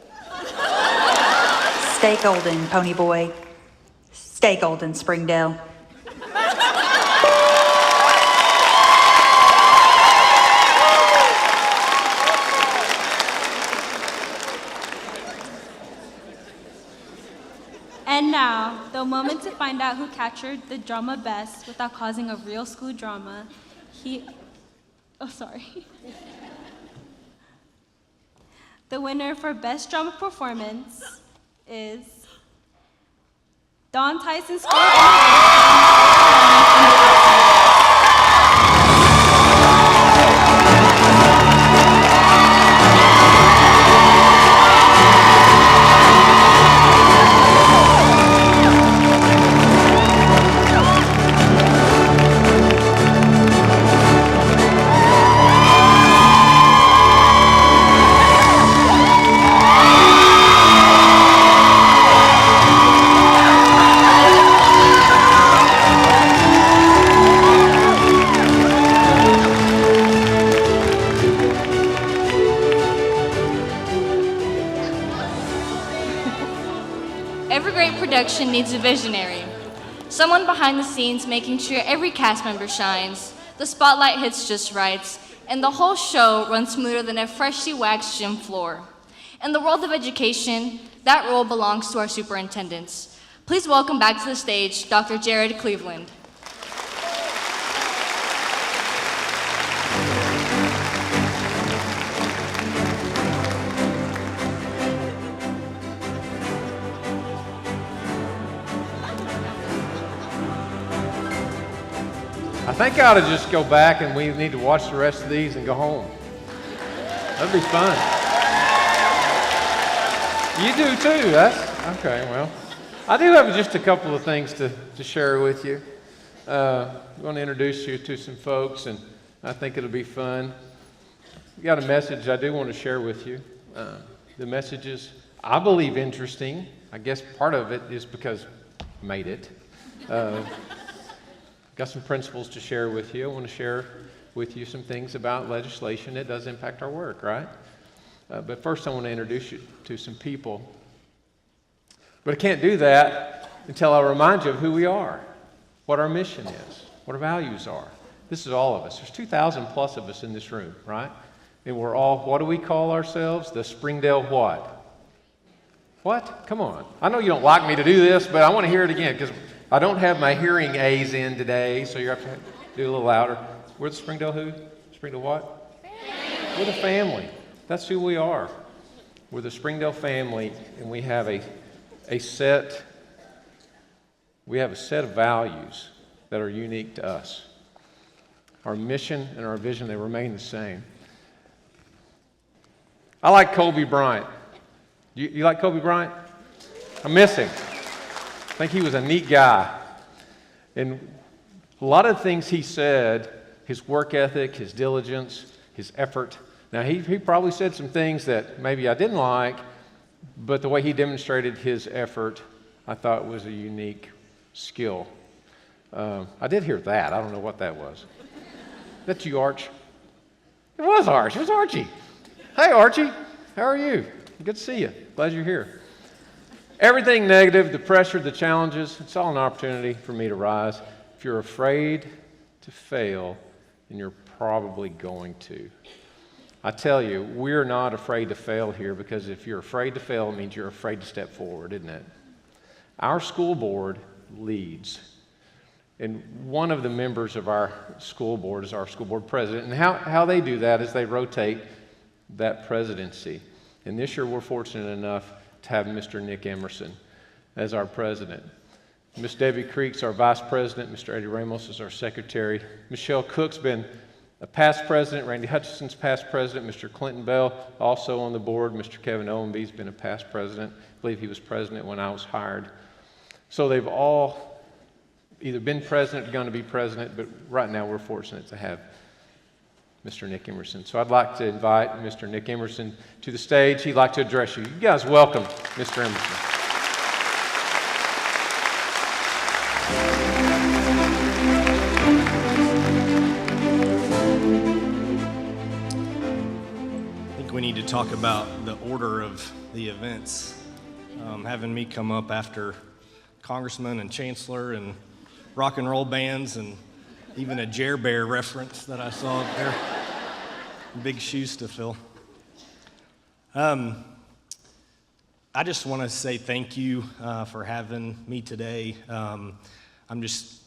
Stay golden, Pony Boy. Stay golden, Springdale. And now, the moment to find out who captured the drama best without causing a real school drama. The winner for Best Drama Performance is Don Tyson Every great production needs a visionary. Someone behind the scenes making sure every cast member shines, the spotlight hits just right, and the whole show runs smoother than a freshly waxed gym floor. In the world of education, that role belongs to our superintendents. Please welcome back to the stage, Dr. Jared Cleveland. I think I ought to just go back and we need to watch the rest of these and go home. That'd be fun. You do too, that's, okay, well. I do have just a couple of things to share with you. I'm going to introduce you to some folks and I think it'll be fun. I've got a message I do want to share with you. The message is, I believe, interesting. I guess part of it is because I made it. Got some principles to share with you. I want to share with you some things about legislation that does impact our work, right? But first I want to introduce you to some people. But I can't do that until I remind you of who we are, what our mission is, what our values are. This is all of us. There's 2,000 plus of us in this room, right? And we're all, what do we call ourselves? The Springdale what? What? Come on. I know you don't like me to do this, but I want to hear it again because I don't have my hearing aids in today, so you have to do a little louder. We're the Springdale who? Springdale what? Family. We're the family. That's who we are. We're the Springdale family, and we have a set of values that are unique to us. Our mission and our vision, they remain the same. I like Kobe Bryant. You like Kobe Bryant? I miss him. I think he was a neat guy. And a lot of things he said, his work ethic, his diligence, his effort. Now, he probably said some things that maybe I didn't like, but the way he demonstrated his effort, I thought was a unique skill. I did hear that. I don't know what that was. That's you, Arch? It was Arch. It was Archie. Hey, Archie. How are you? Good to see you. Glad you're here. Everything negative, the pressure, the challenges, it's all an opportunity for me to rise. If you're afraid to fail, then you're probably going to. I tell you, we're not afraid to fail here because if you're afraid to fail, it means you're afraid to step forward, isn't it? Our school board leads. And one of the members of our school board is our school board president. And how they do that is they rotate that presidency. And this year we're fortunate enough to have Mr. Nick Emerson as our president. Miss Debbie Creek's our vice president. Mr. Eddie Ramos is our secretary. Michelle Cook's been a past president. Randy Hutchison's past president. Mr. Clinton Bell also on the board. Mr. Kevin Owenby's been a past president. I believe he was president when I was hired. So they've all either been president or going to be president, but right now we're fortunate to have Mr. Nick Emerson. So I'd like to invite Mr. Nick Emerson to the stage. He'd like to address you. You guys welcome Mr. Emerson. need to talk about the order of the events. Having me come up after Congressman and Chancellor and rock and roll bands and even a HAR-BER reference that I saw up there. Big shoes to fill. I just want to say thank you for having me today. I'm just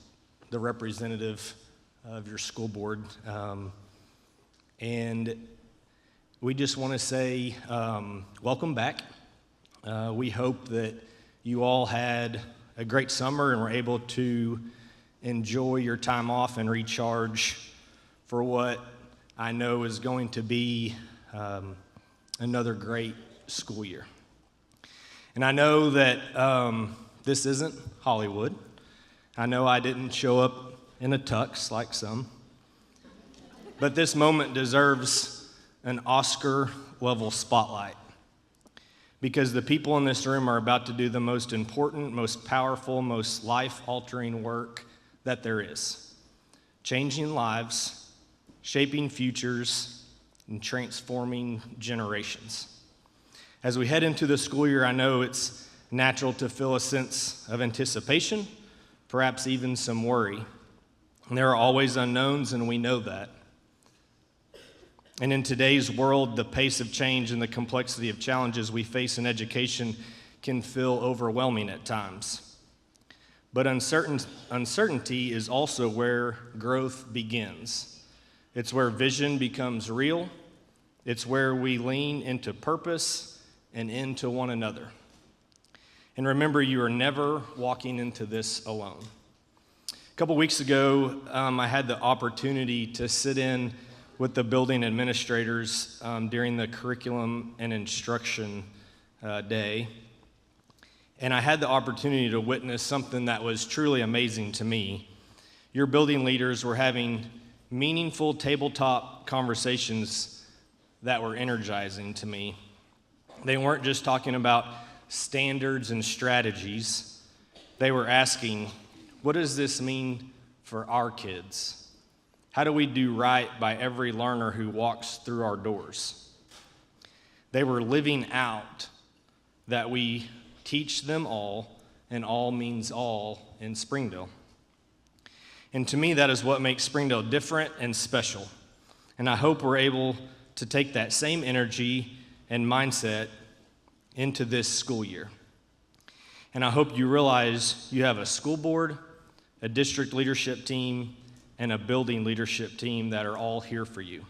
the representative of your school board. And we just want to say welcome back. We hope that you all had a great summer and were able to enjoy your time off and recharge for what I know is going to be another great school year. And I know that this isn't Hollywood. I know I didn't show up in a tux like some. But this moment deserves an Oscar-level spotlight, because the people in this room are about to do the most important, most powerful, most life-altering work that there is. Changing lives, shaping futures, and transforming generations. As we head into the school year, I know it's natural to feel a sense of anticipation, perhaps even some worry. And there are always unknowns, and we know that. And in today's world, the pace of change and the complexity of challenges we face in education can feel overwhelming at times. But uncertainty is also where growth begins. It's where vision becomes real. It's where we lean into purpose and into one another. And remember, you are never walking into this alone. A couple weeks ago, I had the opportunity to sit in with the building administrators during the curriculum and instruction day. And I had the opportunity to witness something that was truly amazing to me. Your building leaders were having meaningful tabletop conversations that were energizing to me. They weren't just talking about standards and strategies. They were asking, what does this mean for our kids? How do we do right by every learner who walks through our doors? They were living out that we teach them all, and all means all in Springdale. And to me, that is what makes Springdale different and special. And I hope we're able to take that same energy and mindset into this school year. And I hope you realize you have a school board, a district leadership team, and a building leadership team that are all here for you.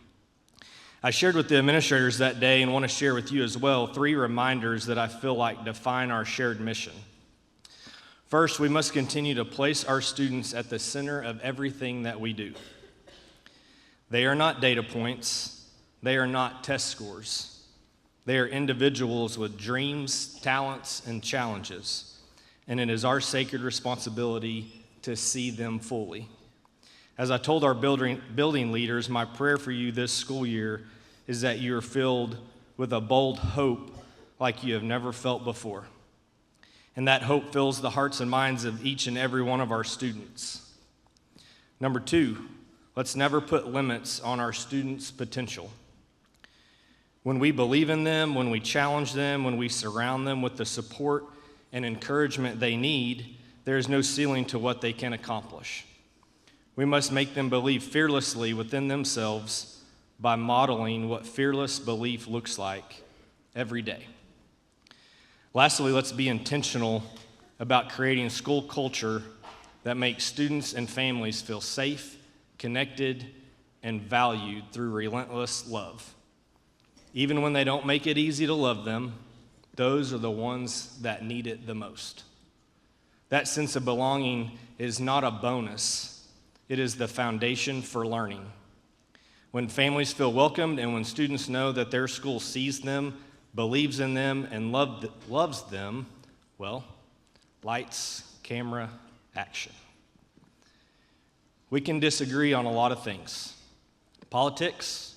I shared with the administrators that day, and want to share with you as well, 3 reminders that I feel like define our shared mission. First, we must continue to place our students at the center of everything that we do. They are not data points. They are not test scores. They are individuals with dreams, talents, and challenges. And it is our sacred responsibility to see them fully. As I told our building leaders, my prayer for you this school year is that you are filled with a bold hope like you have never felt before. And that hope fills the hearts and minds of each and every one of our students. Number 2, let's never put limits on our students' potential. When we believe in them, when we challenge them, when we surround them with the support and encouragement they need, there is no ceiling to what they can accomplish. We must make them believe fearlessly within themselves by modeling what fearless belief looks like every day. Lastly, let's be intentional about creating a school culture that makes students and families feel safe, connected, and valued through relentless love. Even when they don't make it easy to love them, those are the ones that need it the most. That sense of belonging is not a bonus. It is the foundation for learning. When families feel welcomed and when students know that their school sees them, believes in them, and loves them, well, lights, camera, action. We can disagree on a lot of things. Politics,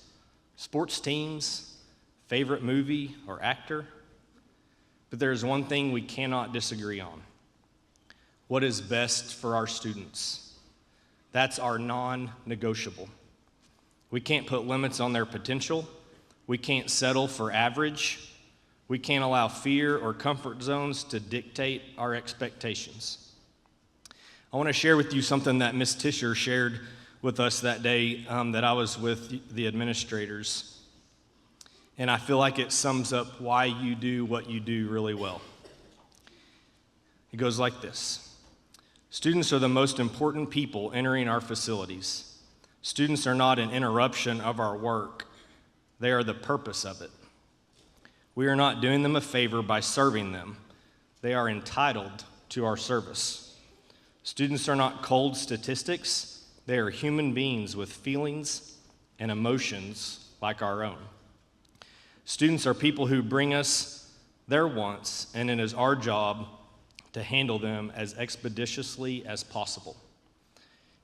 sports teams, favorite movie or actor. But there's one thing we cannot disagree on. What is best for our students? That's our non-negotiable. We can't put limits on their potential. We can't settle for average. We can't allow fear or comfort zones to dictate our expectations. I want to share with you something that Ms. Tischer shared with us that day that I was with the administrators. And I feel like it sums up why you do what you do really well. It goes like this. Students are the most important people entering our facilities. Students are not an interruption of our work. They are the purpose of it. We are not doing them a favor by serving them. They are entitled to our service. Students are not cold statistics. They are human beings with feelings and emotions like our own. Students are people who bring us their wants, and it is our job to handle them as expeditiously as possible.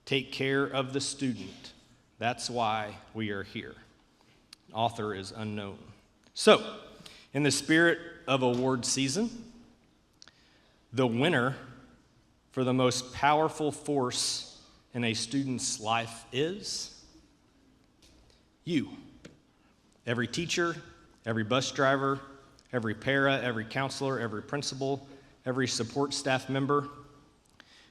Take care of the student. That's why we are here. Author is unknown. So, in the spirit of award season, the winner for the most powerful force in a student's life is you. Every teacher, every bus driver, every para, every counselor, every principal, every support staff member,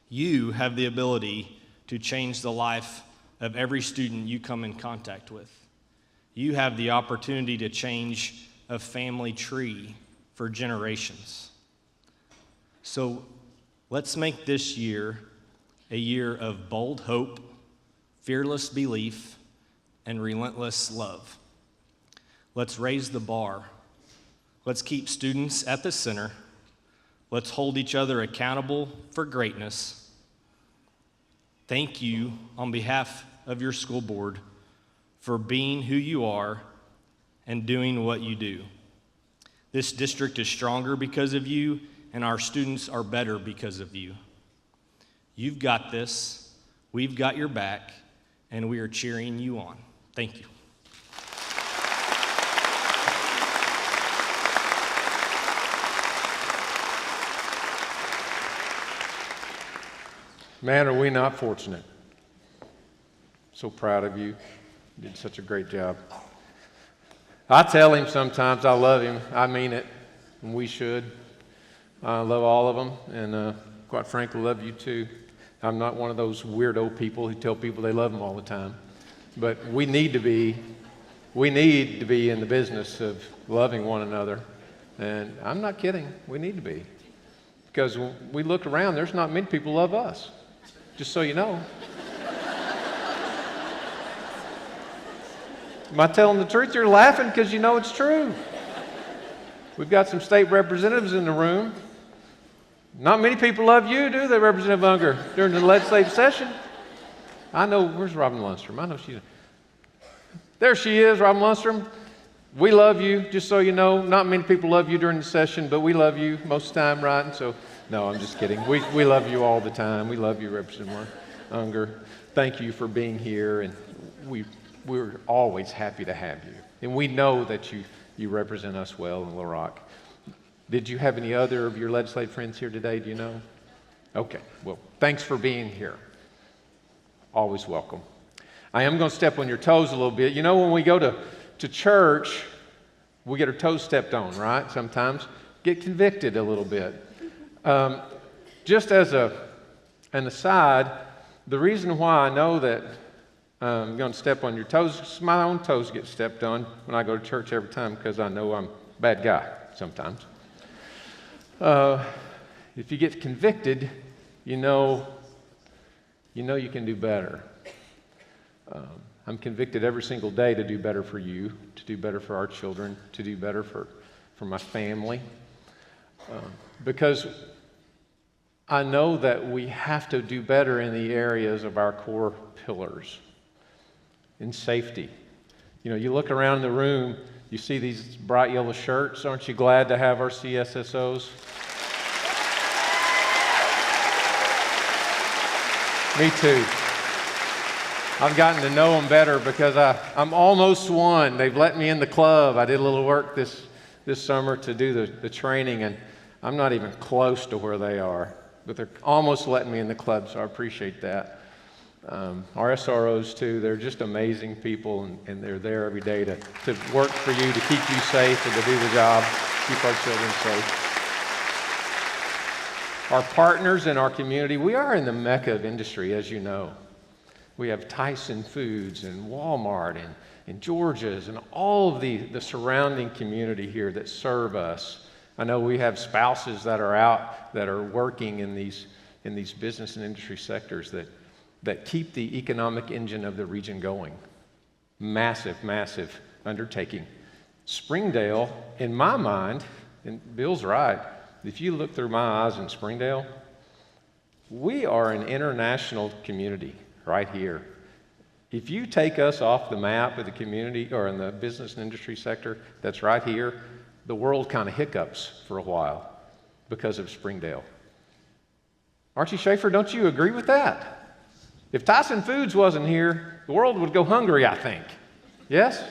you have the ability to change the life of every student you come in contact with. You have the opportunity to change a family tree for generations. So let's make this year a year of bold hope, fearless belief, and relentless love. Let's raise the bar. Let's keep students at the center. Let's hold each other accountable for greatness. Thank you on behalf of your school board for being who you are and doing what you do. This district is stronger because of you, and our students are better because of you. You've got this, we've got your back, and we are cheering you on. Thank you. Man, are we not fortunate. So proud of you. You did such a great job. I tell him sometimes I love him. I mean it, and we should. I love all of them, and quite frankly, love you too. I'm not one of those weirdo people who tell people they love them all the time. But we need to be in the business of loving one another. And I'm not kidding. We need to be. Because when we look around, there's not many people who love us. Just so you know. Am I telling the truth? You're laughing because you know it's true. We've got some state representatives in the room. Not many people love you, do they, Representative Unger, during the legislative session? I know, where's Robin Lundstrom? I know she's, there she is, Robin Lundstrom. We love you, just so you know. Not many people love you during the session, but we love you most of the time, right? And so, no, I'm just kidding. We love you all the time. We love you, Representative Unger. Thank you for being here, and we're always happy to have you. And we know that you represent us well in Little Rock. Did you have any other of your legislative friends here today? Do you know? Okay, well, thanks for being here. Always welcome. I am going to step on your toes a little bit. You know, when we go to church, we get our toes stepped on, right? Sometimes get convicted a little bit. Just as an aside, the reason why I know that I'm going to step on your toes, my own toes get stepped on when I go to church every time because I know I'm a bad guy sometimes. If you get convicted, you know you can do better. I'm convicted every single day to do better for you, to do better for our children, to do better for my family. Because I know that we have to do better in the areas of our core pillars. In safety. You know, you look around the room, you see these bright yellow shirts. Aren't you glad to have our CSSOs? Me too. I've gotten to know them better because I'm almost one. They've let me in the club. I did a little work this summer to do the training, and I'm not even close to where they are. But they're almost letting me in the club, so I appreciate that. our SROs too. They're just amazing people, and they're there every day to work for you, to keep you safe, and to do the job, keep our children safe. Our partners in our community, we are in the mecca of industry, as you know. We have Tyson Foods and Walmart and Georgia's and all of the surrounding community here that serve us. I know we have spouses that are out that are working in these business and industry sectors that keep the economic engine of the region going. Massive, massive undertaking. Springdale, in my mind, and Bill's right, if you look through my eyes in Springdale, we are an international community right here. If you take us off the map of the community or in the business and industry sector that's right here, the world kind of hiccups for a while because of Springdale. Archie Schaefer, don't you agree with that? If Tyson Foods wasn't here, the world would go hungry, I think. Yes?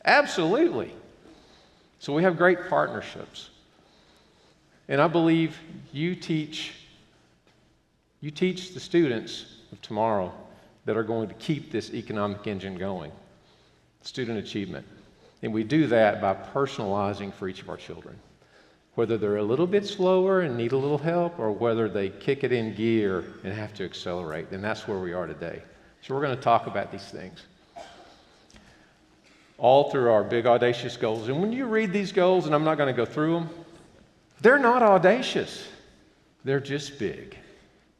Absolutely. So we have great partnerships. And I believe you teach the students of tomorrow that are going to keep this economic engine going, student achievement. And we do that by personalizing for each of our children, whether they're a little bit slower and need a little help, or whether they kick it in gear and have to accelerate. And that's where we are today. So we're going to talk about these things all through our big audacious goals. And when you read these goals, and I'm not going to go through them, they're not audacious. They're just big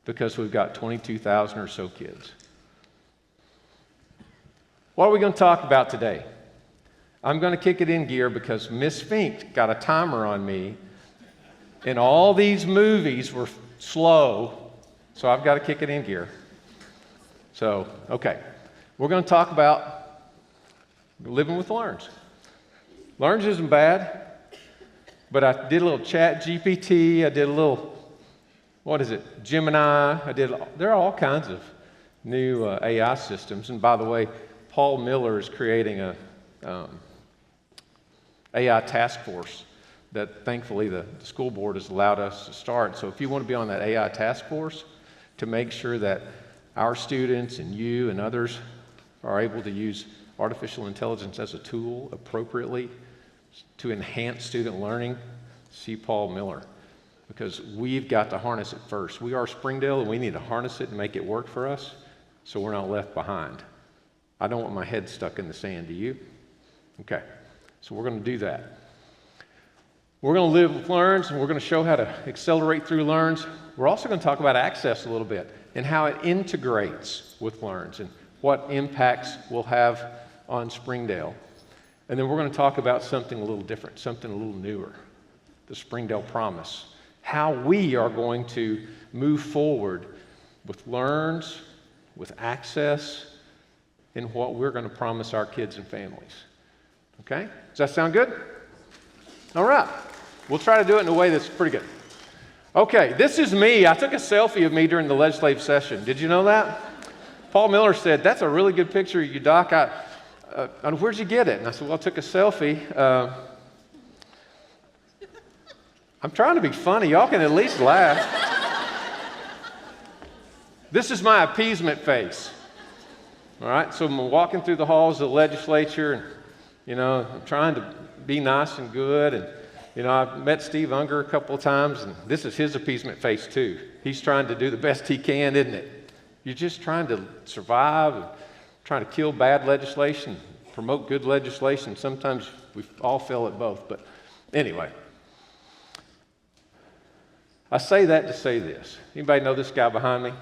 because we've got 22,000 or so kids. What are we going to talk about today? I'm going to kick it in gear because Miss Fink got a timer on me, and all these movies were slow, so I've got to kick it in gear. So, okay. We're going to talk about living with Learns. Learns isn't bad. But I did a little chat GPT, I did a little, Gemini, there are all kinds of new AI systems. And by the way, Paul Miller is creating a AI task force that thankfully the school board has allowed us to start. So if you want to be on that AI task force to make sure that our students and you and others are able to use artificial intelligence as a tool appropriately to enhance student learning, see Paul Miller, because we've got to harness it first. We are Springdale, and we need to harness it and make it work for us so we're not left behind. I don't want my head stuck in the sand, do you? Okay, so we're going to do that. We're going to live with Learns, and we're going to show how to accelerate through Learns. We're also going to talk about access a little bit and how it integrates with Learns and what impacts we'll have on Springdale. And then we're going to talk about something a little different, something a little newer, the Springdale Promise, how we are going to move forward with Learns, with access, and what we're going to promise our kids and families. Okay? Does that sound good? All right. We'll try to do it in a way that's pretty good. Okay, this is me. I took a selfie of me during the legislative session. Did you know that? Paul Miller said, "That's a really good picture of you, Doc. Where'd you get it?" And I said, "Well, I took a selfie." I'm trying to be funny. Y'all can at least laugh. This is my appeasement face. All right, so I'm walking through the halls of the legislature, and, I'm trying to be nice and good. And, I've met Steve Unger a couple of times, and this is his appeasement face, too. He's trying to do the best he can, isn't it? You're just trying to survive and trying to kill bad legislation, promote good legislation. Sometimes we all fail at both. But anyway, I say that to say this. Anybody know this guy behind me?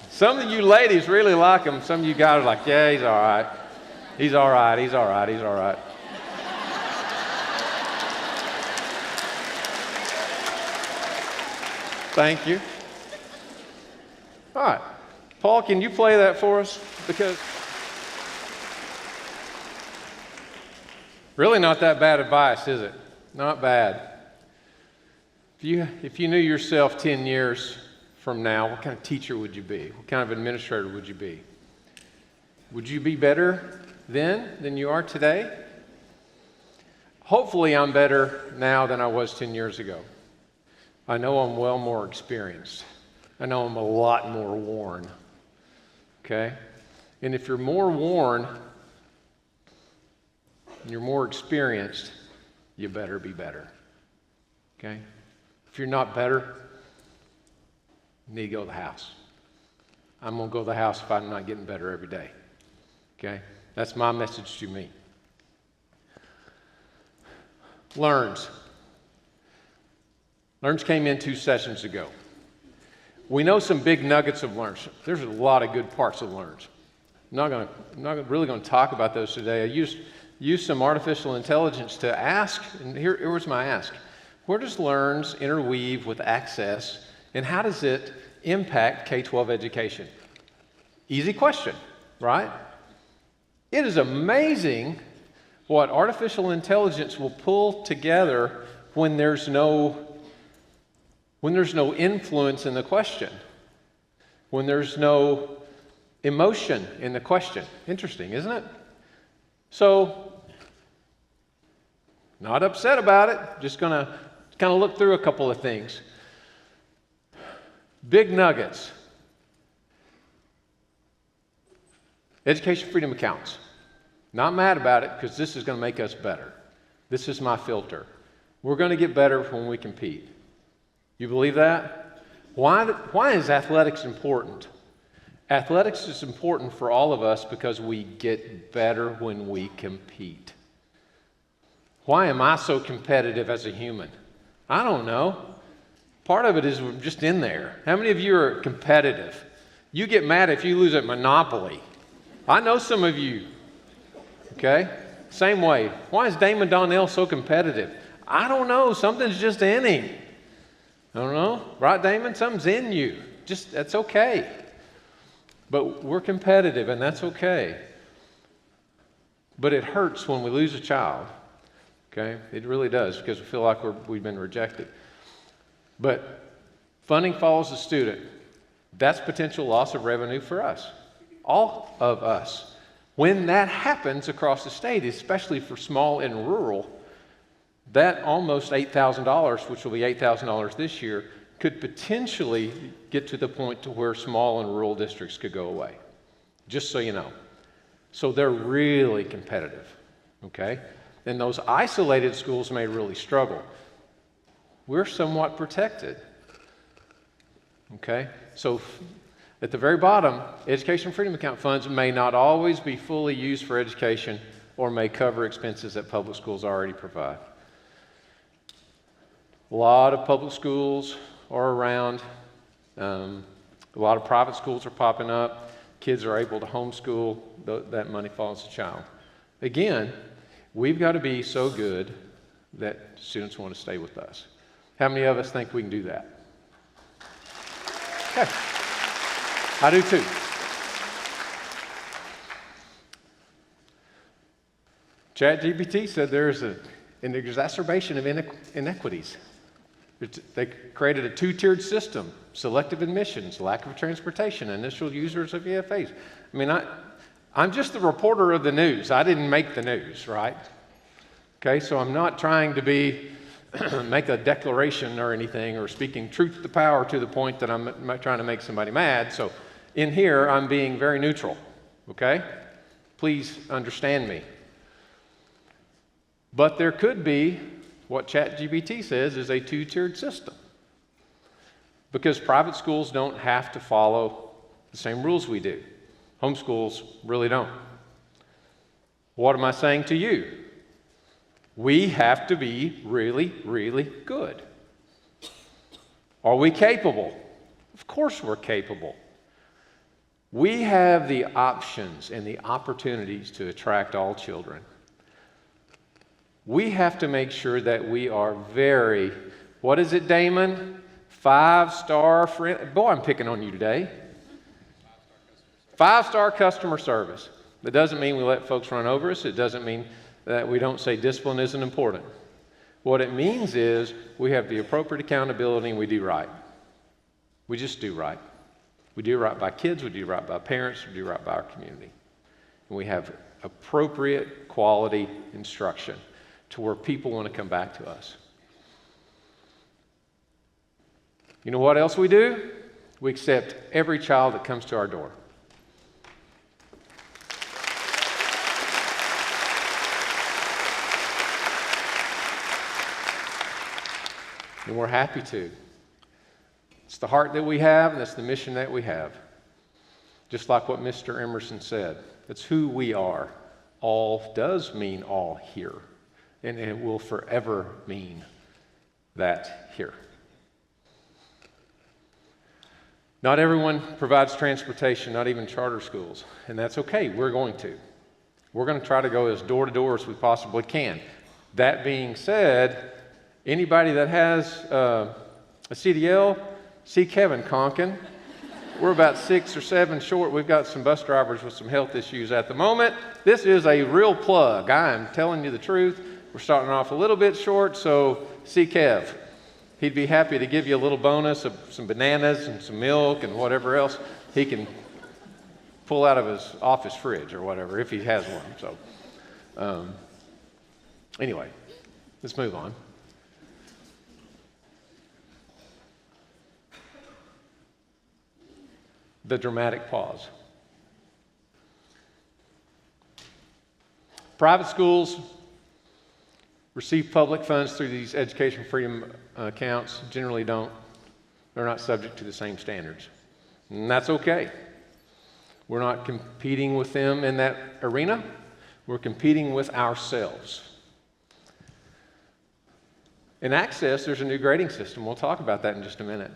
Some of you ladies really like him. Some of you guys are like, "Yeah, he's all right. He's all right. He's all right. He's all right." Thank you. All right. Paul, can you play that for us? Because really not that bad advice, is it? Not bad. If you knew yourself 10 years from now, what kind of teacher would you be? What kind of administrator would you be? Would you be better then than you are today? Hopefully I'm better now than I was 10 years ago. I know I'm well more experienced. I know I'm a lot more worn. okay? And if you're more worn and you're more experienced, you better be better, okay? If you're not better, you need to go to the house. I'm going to go to the house if I'm not getting better every day, okay? That's my message to me. Learns. Learns came in 2 sessions ago. We know some big nuggets of Learns. There's a lot of good parts of Learns. I'm not really going to talk about those today. I used some artificial intelligence to ask, and here was my ask. Where does Learns interweave with Access, and how does it impact K-12 education? Easy question, right? It is amazing what artificial intelligence will pull together when there's no influence in the question, when there's no emotion in the question. Interesting, isn't it? So, not upset about it, just going to kind of look through a couple of things. Big nuggets. Education freedom accounts. Not mad about it because this is going to make us better. This is my filter. We're going to get better when we compete. You believe that? Why is athletics important? Athletics is important for all of us because we get better when we compete. Why am I so competitive as a human? I don't know. Part of it is we're just in there. How many of you are competitive? You get mad if you lose at Monopoly. I know some of you. Okay? Same way. Why is Damon Donnell so competitive? I don't know. Something's just in him. I don't know. Right, Damon? Something's in you. Just, that's okay. But we're competitive, and that's okay. But it hurts when we lose a child. Okay? It really does, because we feel like we've been rejected. But funding follows the student. That's potential loss of revenue for us. All of us. When that happens across the state, especially for small and rural, that almost $8,000, which will be $8,000 this year, could potentially get to the point to where small and rural districts could go away. Just so you know. So they're really competitive, okay? And those isolated schools may really struggle. We're somewhat protected, okay? So at the very bottom, education freedom account funds may not always be fully used for education or may cover expenses that public schools already provide. A lot of public schools are around. A lot of private schools are popping up. Kids are able to homeschool. That money follows the child. Again, we've got to be so good that students want to stay with us. How many of us think we can do that? Okay. I do too. ChatGPT said there's an exacerbation of inequities. They created a 2-tiered system: selective admissions, lack of transportation, initial users of EFAs. I mean, I'm just the reporter of the news. I didn't make the news, right? Okay, so I'm not trying to make a declaration or anything, or speaking truth to power to the point that I'm trying to make somebody mad. So in here, I'm being very neutral, okay? Please understand me. But there could be what ChatGPT says is a 2-tiered system, because private schools don't have to follow the same rules we do. Homeschools really don't. What am I saying to you? We have to be really, really good. Are we capable? Of course we're capable. We have the options and the opportunities to attract all children. We have to make sure that we are very, what is it, Damon? 5-star friend. Boy, I'm picking on you today. 5-star customer service. That doesn't mean we let folks run over us. It doesn't mean that we don't say discipline isn't important. What it means is we have the appropriate accountability and we do right. We just do right. We do right by kids, we do right by parents, we do right by our community. And we have appropriate quality instruction to where people want to come back to us. You know what else we do? We accept every child that comes to our door. And we're happy to. It's the heart that we have, and it's the mission that we have. Just like what Mr. Emerson said, it's who we are. All does mean all here, and it will forever mean that here. Not everyone provides transportation, not even charter schools, and that's okay. We're going to. We're going to try to go as door to door as we possibly can. That being said, anybody that has a CDL, see Kevin Conkin. We're about 6 or 7 short. We've got some bus drivers with some health issues at the moment. This is a real plug. I am telling you the truth. We're starting off a little bit short, so see Kev. He'd be happy to give you a little bonus of some bananas and some milk and whatever else he can pull out of his office fridge or whatever, if he has one. So, anyway, let's move on. The dramatic pause. Private schools receive public funds through these education freedom accounts. Generally don't. They're not subject to the same standards. And that's okay. We're not competing with them in that arena. We're competing with ourselves. In Access, there's a new grading system. We'll talk about that in just a minute.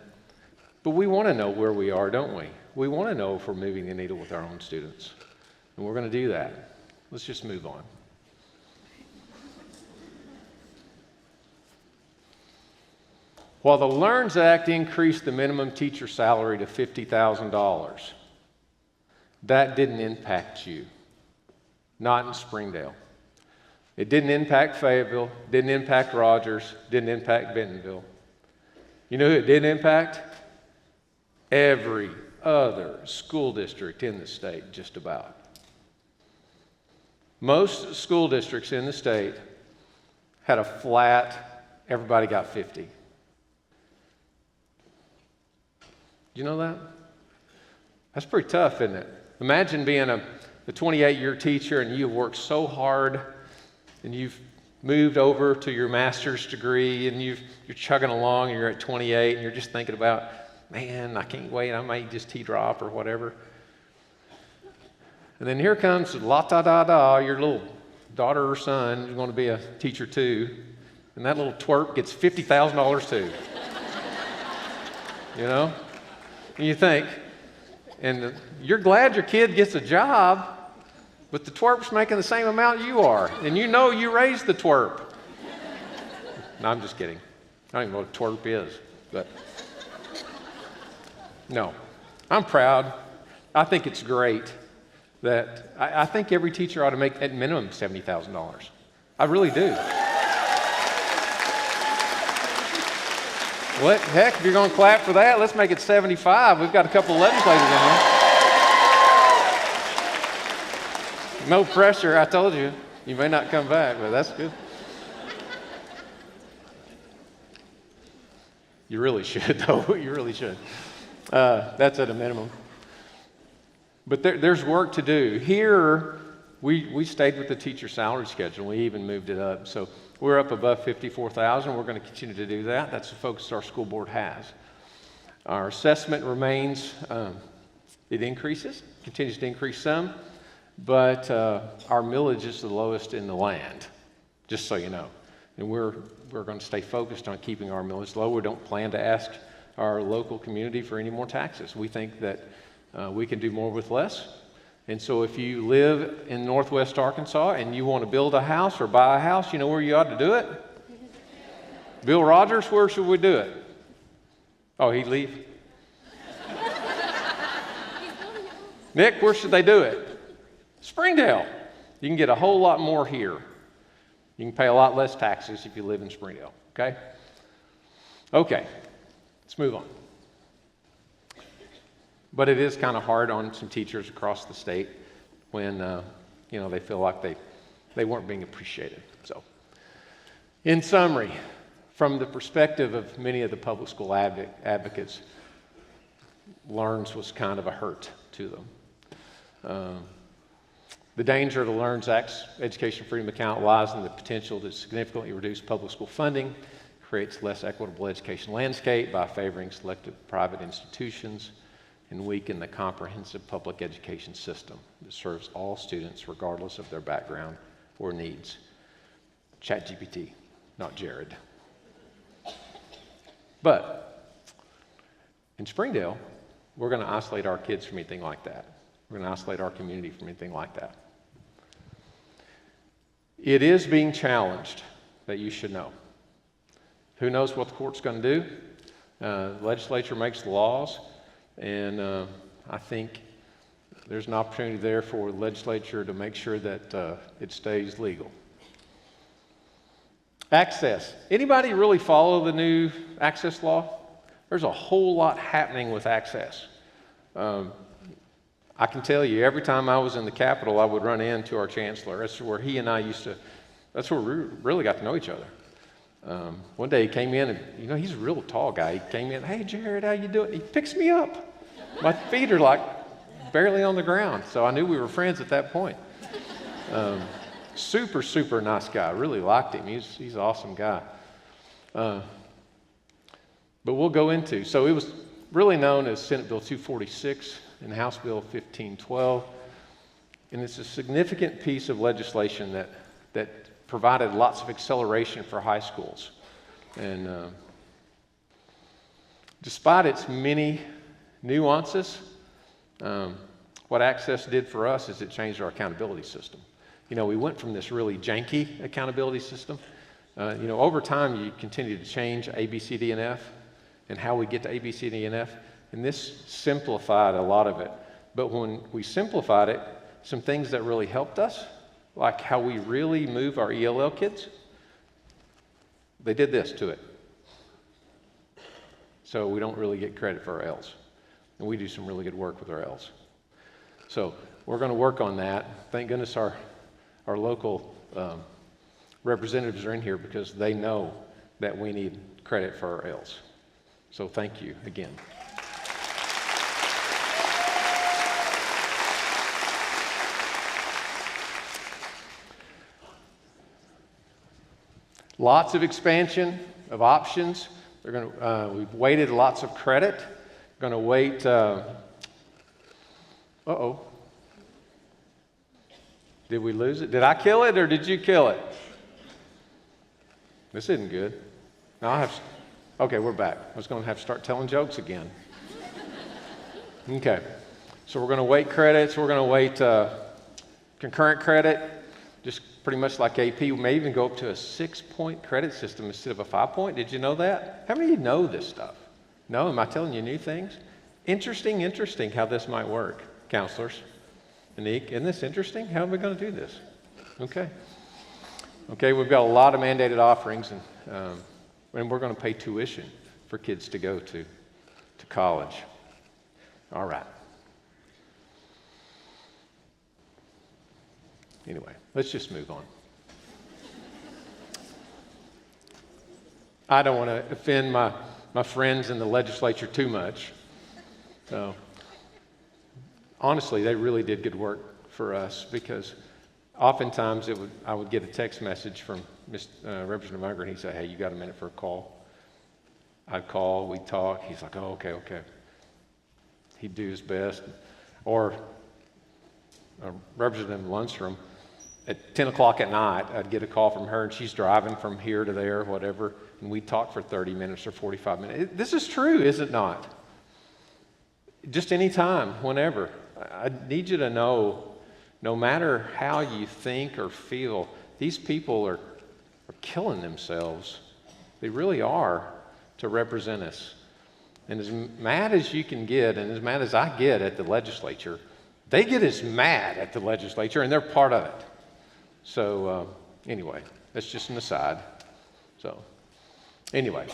But we want to know where we are, don't we? We want to know if we're moving the needle with our own students. And we're going to do that. Let's just move on. While the LEARNS Act increased the minimum teacher salary to $50,000, that didn't impact you. Not in Springdale. It didn't impact Fayetteville, didn't impact Rogers, didn't impact Bentonville. You know who it did impact? Every other school district in the state, just about. Most school districts in the state had a flat, everybody got 50. Do you know that? That's pretty tough, isn't it? Imagine being a 28-year teacher and you've worked so hard and you've moved over to your master's degree and you're chugging along and you're at 28 and you're just thinking about, man, I can't wait, I might just T-drop or whatever. And then here comes la-ta-da-da, your little daughter or son is going to be a teacher too, and that little twerp gets $50,000 too. You know? And you think, and you're glad your kid gets a job, but the twerp's making the same amount you are, and you know you raised the twerp. No, I'm just kidding. I don't even know what a twerp is, but no, I'm proud. I think it's great that I think every teacher ought to make at minimum $70,000. I really do. What heck, if you're going to clap for that, let's make it 75. We've got a couple legislators in here. No pressure, I told you. You may not come back, but that's good. You really should, though. You really should. That's at a minimum. But there's work to do. Here, we stayed with the teacher salary schedule. We even moved it up. So we're up above $54,000. We're going to continue to do that. That's the focus our school board has. Our assessment remains, it increases, continues to increase some, but our millage is the lowest in the land, just so you know. And we're going to stay focused on keeping our millage low. We don't plan to ask our local community for any more taxes. We think that we can do more with less. And so if you live in Northwest Arkansas and you want to build a house or buy a house, you know where you ought to do it? Bill Rogers, where should we do it? Oh, he'd leave? Nick, where should they do it? Springdale. You can get a whole lot more here. You can pay a lot less taxes if you live in Springdale, okay? Okay, let's move on. But it is kind of hard on some teachers across the state when they feel like they weren't being appreciated. So, in summary, from the perspective of many of the public school advocates, LEARNS was kind of a hurt to them. The danger of the LEARNS Act's Education Freedom Account lies in the potential to significantly reduce public school funding, creates less equitable education landscape by favoring selective private institutions, and weaken the comprehensive public education system that serves all students regardless of their background or needs. ChatGPT, not Jared. But in Springdale, we're going to isolate our kids from anything like that. We're going to isolate our community from anything like that. It is being challenged, that you should know. Who knows what the court's going to do? The legislature makes the laws, and I think there's an opportunity there for the legislature to make sure that it stays legal. Access. Anybody really follow the new access law? There's a whole lot happening with access. I can tell you, every time I was in the Capitol, I would run into our chancellor. That's where he and I that's where we really got to know each other. One day he came in, and you know, he's a real tall guy. He came in, "Hey, Jared, how you doing?" He picks me up. My feet are like barely on the ground. So I knew we were friends at that point. Super, super nice guy. I really liked him. He's an awesome guy. But we'll go into, so it was really known as Senate Bill 246 and House Bill 1512. And it's a significant piece of legislation that provided lots of acceleration for high schools. And despite its many nuances, what Access did for us is it changed our accountability system. You know, we went from this really janky accountability system. You know, over time, you continue to change A, B, C, D, and F, and how we get to A, B, C, D, and F. And this simplified a lot of it. But when we simplified it, some things that really helped us, like how we really move our ELL kids, they did this to it. So we don't really get credit for our L's. And we do some really good work with our L's. So we're going to work on that. Thank goodness our local representatives are in here, because they know that we need credit for our L's. So thank you again. Lots of expansion of options. They're going to, we've weighted lots of credit. Going to weight. Uh-oh. Did we lose it? Did I kill it, or did you kill it? This isn't good. Now okay, we're back. I was going to have to start telling jokes again. Okay. So we're going to weight credits. We're going to weight concurrent credit, just pretty much like AP. We may even go up to a 6-point credit system instead of a 5-point. Did you know that? How many of you know this stuff? No? Am I telling you new things? Interesting how this might work. Counselors, Anik, isn't this interesting? How are we going to do this? Okay. Okay, we've got a lot of mandated offerings, and we're going to pay tuition for kids to go to college. All right. Anyway, let's just move on. I don't want to offend my friends in the legislature too much. So, honestly, they really did good work for us, because oftentimes I would get a text message from Representative Munger, and he'd say, "Hey, you got a minute for a call?" I'd call, we'd talk. He's like, "Oh, okay." He'd do his best. Or Representative Lundstrom, at 10 o'clock at night, I'd get a call from her, and she's driving from here to there, whatever, and we'd talk for 30 minutes or 45 minutes. This is true, is it not? Just any time, whenever. I need you to know, no matter how you think or feel, these people are killing themselves. They really are, to represent us. And as mad as you can get, and as mad as I get at the legislature, they get as mad at the legislature, and they're part of it. So anyway, that's just an aside. So anyway,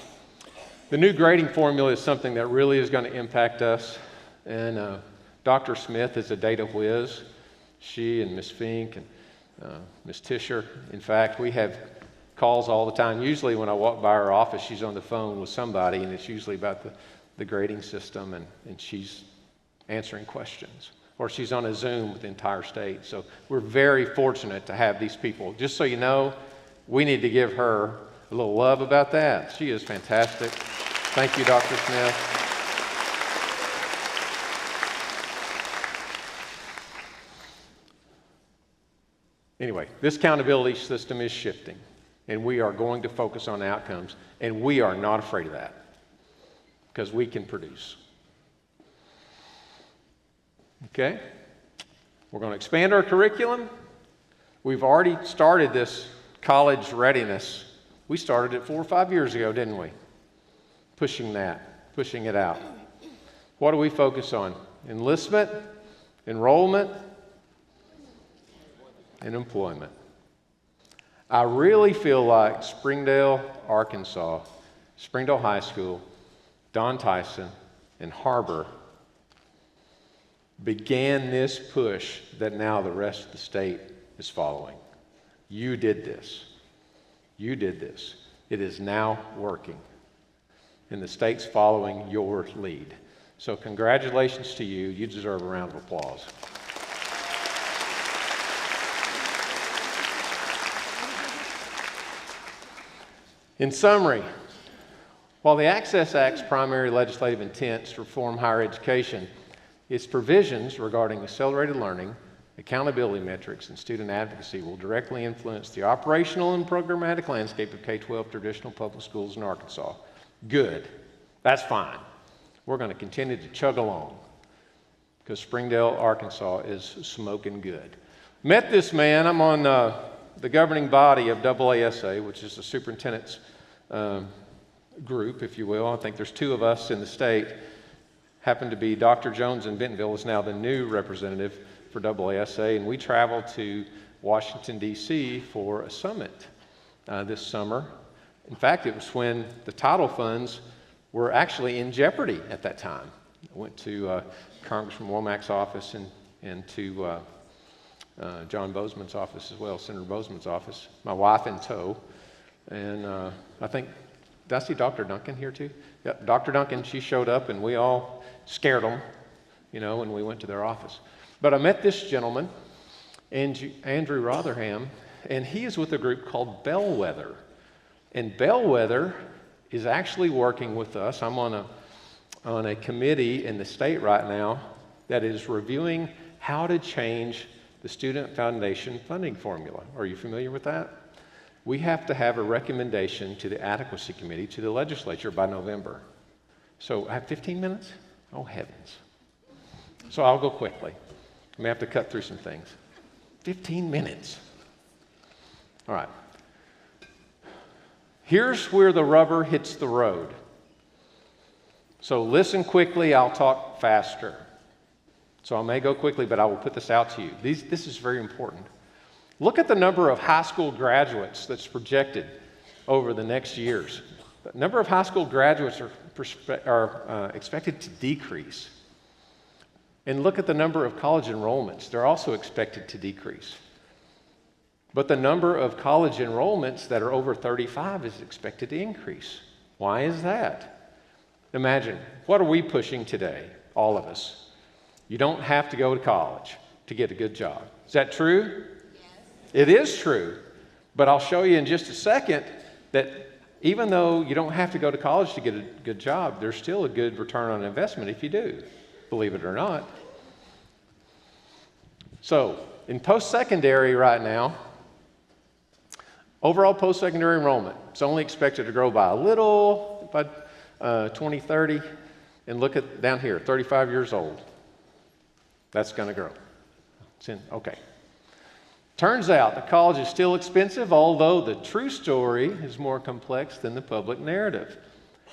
the new grading formula is something that really is going to impact us. And Dr. Smith is a data whiz. She and Ms. Fink and Ms. Tischer. In fact, we have calls all the time. Usually when I walk by her office, she's on the phone with somebody, and it's usually about the grading system, and she's answering questions. Or she's on a Zoom with the entire state. So we're very fortunate to have these people. Just so you know, we need to give her A little love about that. She is fantastic. Thank you, Dr. Smith. Anyway, this accountability system is shifting, and we are going to focus on outcomes, and we are not afraid of that because we can produce. Okay? We're going to expand our curriculum. We've already started this college readiness. We started it 4 or 5 years ago, didn't we? Pushing it out. What do we focus on? Enlistment, enrollment, and employment. I really feel like Springdale, Arkansas, Springdale High School, Don Tyson, and HAR-BER began this push that now the rest of the state is following. You did this. You did this. It is now working. And the state's following your lead. So congratulations to you. You deserve a round of applause. In summary, while the Access Act's primary legislative intent is to reform higher education, its provisions regarding accelerated learning, accountability metrics, and student advocacy will directly influence the operational and programmatic landscape of K-12 traditional public schools in Arkansas. Good. That's fine. We're going to continue to chug along because Springdale, Arkansas is smoking good. Met this man. I'm on the governing body of AASA, which is the superintendent's group, if you will. I think there's 2 of us in the state. Happened to be Dr. Jones in Bentonville is now the new representative for AASA, and we traveled to Washington, D.C. for a summit this summer. In fact, it was when the title funds were actually in jeopardy at that time. I went to Congressman Womack's office and to John Bozeman's office as well, Senator Bozeman's office, my wife in tow. And I think, did I see Dr. Duncan here too? Yeah, Dr. Duncan, she showed up and we all scared them, when we went to their office. But I met this gentleman, Andrew Rotherham, and he is with a group called Bellwether. And Bellwether is actually working with us. I'm on a committee in the state right now that is reviewing how to change the Student Foundation funding formula. Are you familiar with that? We have to have a recommendation to the Adequacy Committee, to the legislature by November. So I have 15 minutes? Oh, heavens. So I'll go quickly. I may have to cut through some things. 15 minutes. All right. Here's where the rubber hits the road. So listen quickly, I'll talk faster. So I may go quickly, but I will put this out to you. This is very important. Look at the number of high school graduates that's projected over the next years. The number of high school graduates are expected to decrease. And look at the number of college enrollments. They're also expected to decrease. But the number of college enrollments that are over 35 is expected to increase. Why is that? Imagine, what are we pushing today, all of us? You don't have to go to college to get a good job. Is that true? Yes. It is true. But I'll show you in just a second that even though you don't have to go to college to get a good job, there's still a good return on investment if you do, believe it or not. So, in post-secondary right now, overall post-secondary enrollment, it's only expected to grow by a little by 2030. And look at down here, 35 years old. That's going to grow. Okay. Turns out the college is still expensive, although the true story is more complex than the public narrative.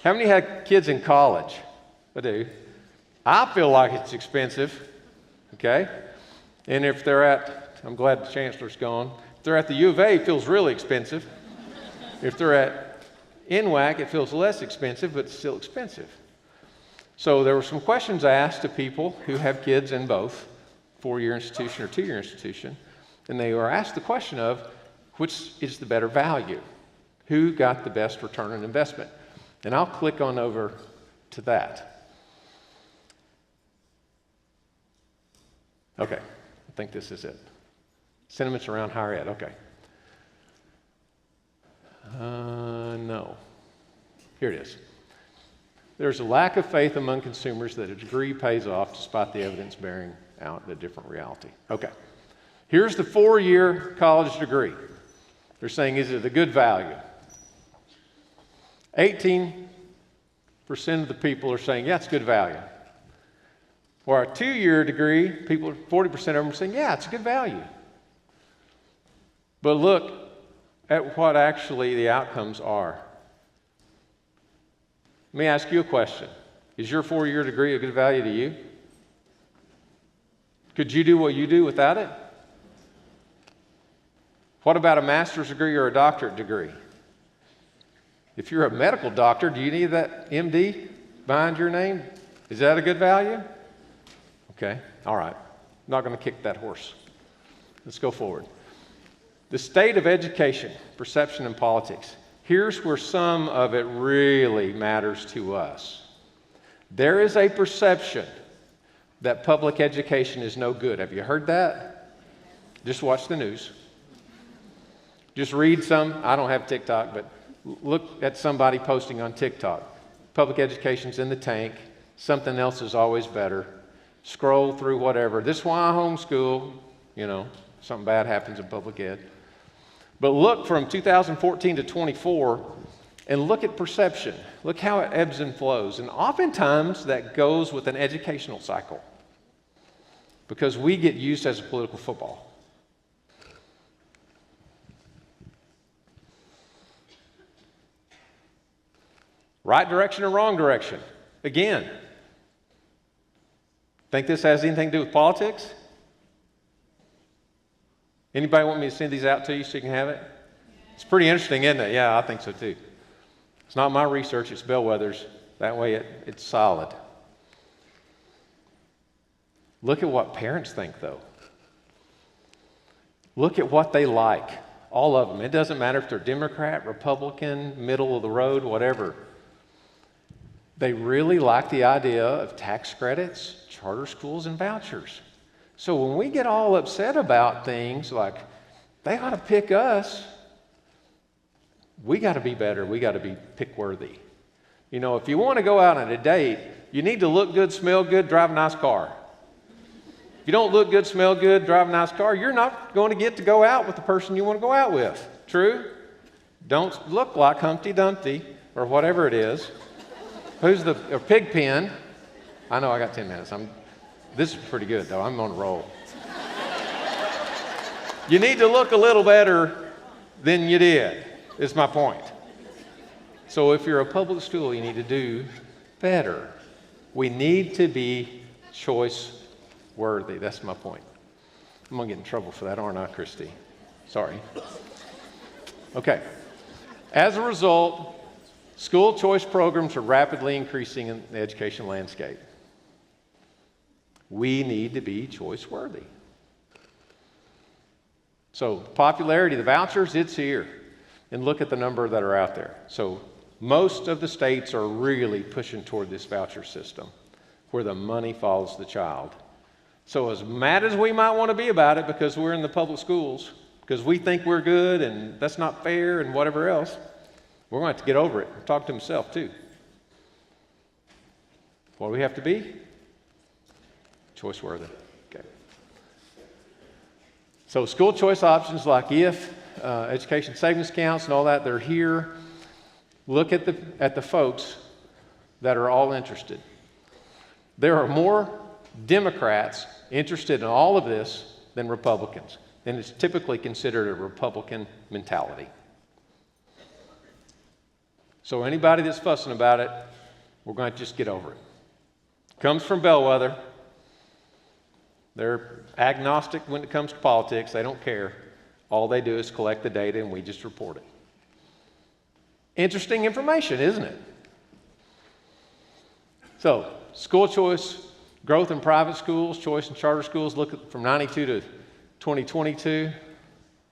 How many have kids in college? I do. I feel like it's expensive, okay? And if they're I'm glad the chancellor's gone. If they're at the U of A, it feels really expensive. If they're at NWAC, it feels less expensive, but it's still expensive. So there were some questions asked to people who have kids in both 4-year institution or 2-year institution, and they were asked the question of which is the better value? Who got the best return on investment? And I'll click on over to that. Okay, I think this is it. Sentiments around higher ed, okay. No. Here it is. There's a lack of faith among consumers that a degree pays off despite the evidence bearing out a different reality. Okay. Here's the 4-year college degree. They're saying, is it a good value? 18% of the people are saying, yeah, it's good value. For a 2-year degree, 40% of them are saying, yeah, it's a good value. But look at what actually the outcomes are. Let me ask you a question. Is your 4-year degree a good value to you? Could you do what you do without it? What about a master's degree or a doctorate degree? If you're a medical doctor, do you need that MD behind your name? Is that a good value? Okay, all right. I'm not going to kick that horse. Let's go forward. The state of education, perception, and politics. Here's where some of it really matters to us. There is a perception that public education is no good. Have you heard that? Just watch the news. Just read some. I don't have TikTok, but look at somebody posting on TikTok. Public education's in the tank. Something else is always better. Scroll through whatever. This is why I homeschool. You know, something bad happens in public ed. But look from 2014 to 24 and look at perception. Look how it ebbs and flows. And oftentimes that goes with an educational cycle because we get used as a political football. Right direction or wrong direction? Again, think this has anything to do with politics? Anybody want me to send these out to you so you can have it? It's pretty interesting, isn't it? Yeah, I think so too. It's not my research, it's Bellwether's. That way it's solid. Look at what parents think, though. Look at what they like. All of them. It doesn't matter if they're Democrat, Republican, middle of the road, whatever. They really like the idea of tax credits, charter schools, and vouchers. So when we get all upset about things like they ought to pick us, we got to be better. We got to be pick worthy. You know, if you want to go out on a date, you need to look good, smell good, drive a nice car. If you don't look good, smell good, drive a nice car, you're not going to get to go out with the person you want to go out with. True? Don't look like Humpty Dumpty or whatever it is. Who's the pig pen? I know I got 10 minutes. This is pretty good, though. I'm on a roll. You need to look a little better than you did, is my point. So if you're a public school, you need to do better. We need to be choice worthy. That's my point. I'm going to get in trouble for that, aren't I, Christy? Sorry. Okay. As a result, school choice programs are rapidly increasing in the education landscape. We need to be choice worthy. So popularity of the vouchers, it's here. And look at the number that are out there. So most of the states are really pushing toward this voucher system where the money follows the child. So as mad as we might want to be about it because we're in the public schools, because we think we're good and that's not fair and whatever else, we're going to have to get over it. Talk to himself too. What do we have to be? Choice worthy. Okay. So school choice options like education savings accounts and all that, they're here. Look at the folks that are all interested. There are more Democrats interested in all of this than Republicans. And it's typically considered a Republican mentality. So anybody that's fussing about it, we're going to just get over it. Comes from Bellwether. They're agnostic when it comes to politics. They don't care. All they do is collect the data and we just report it. Interesting information, isn't it? So, school choice, growth in private schools, choice in charter schools, look at from 92 to 2022.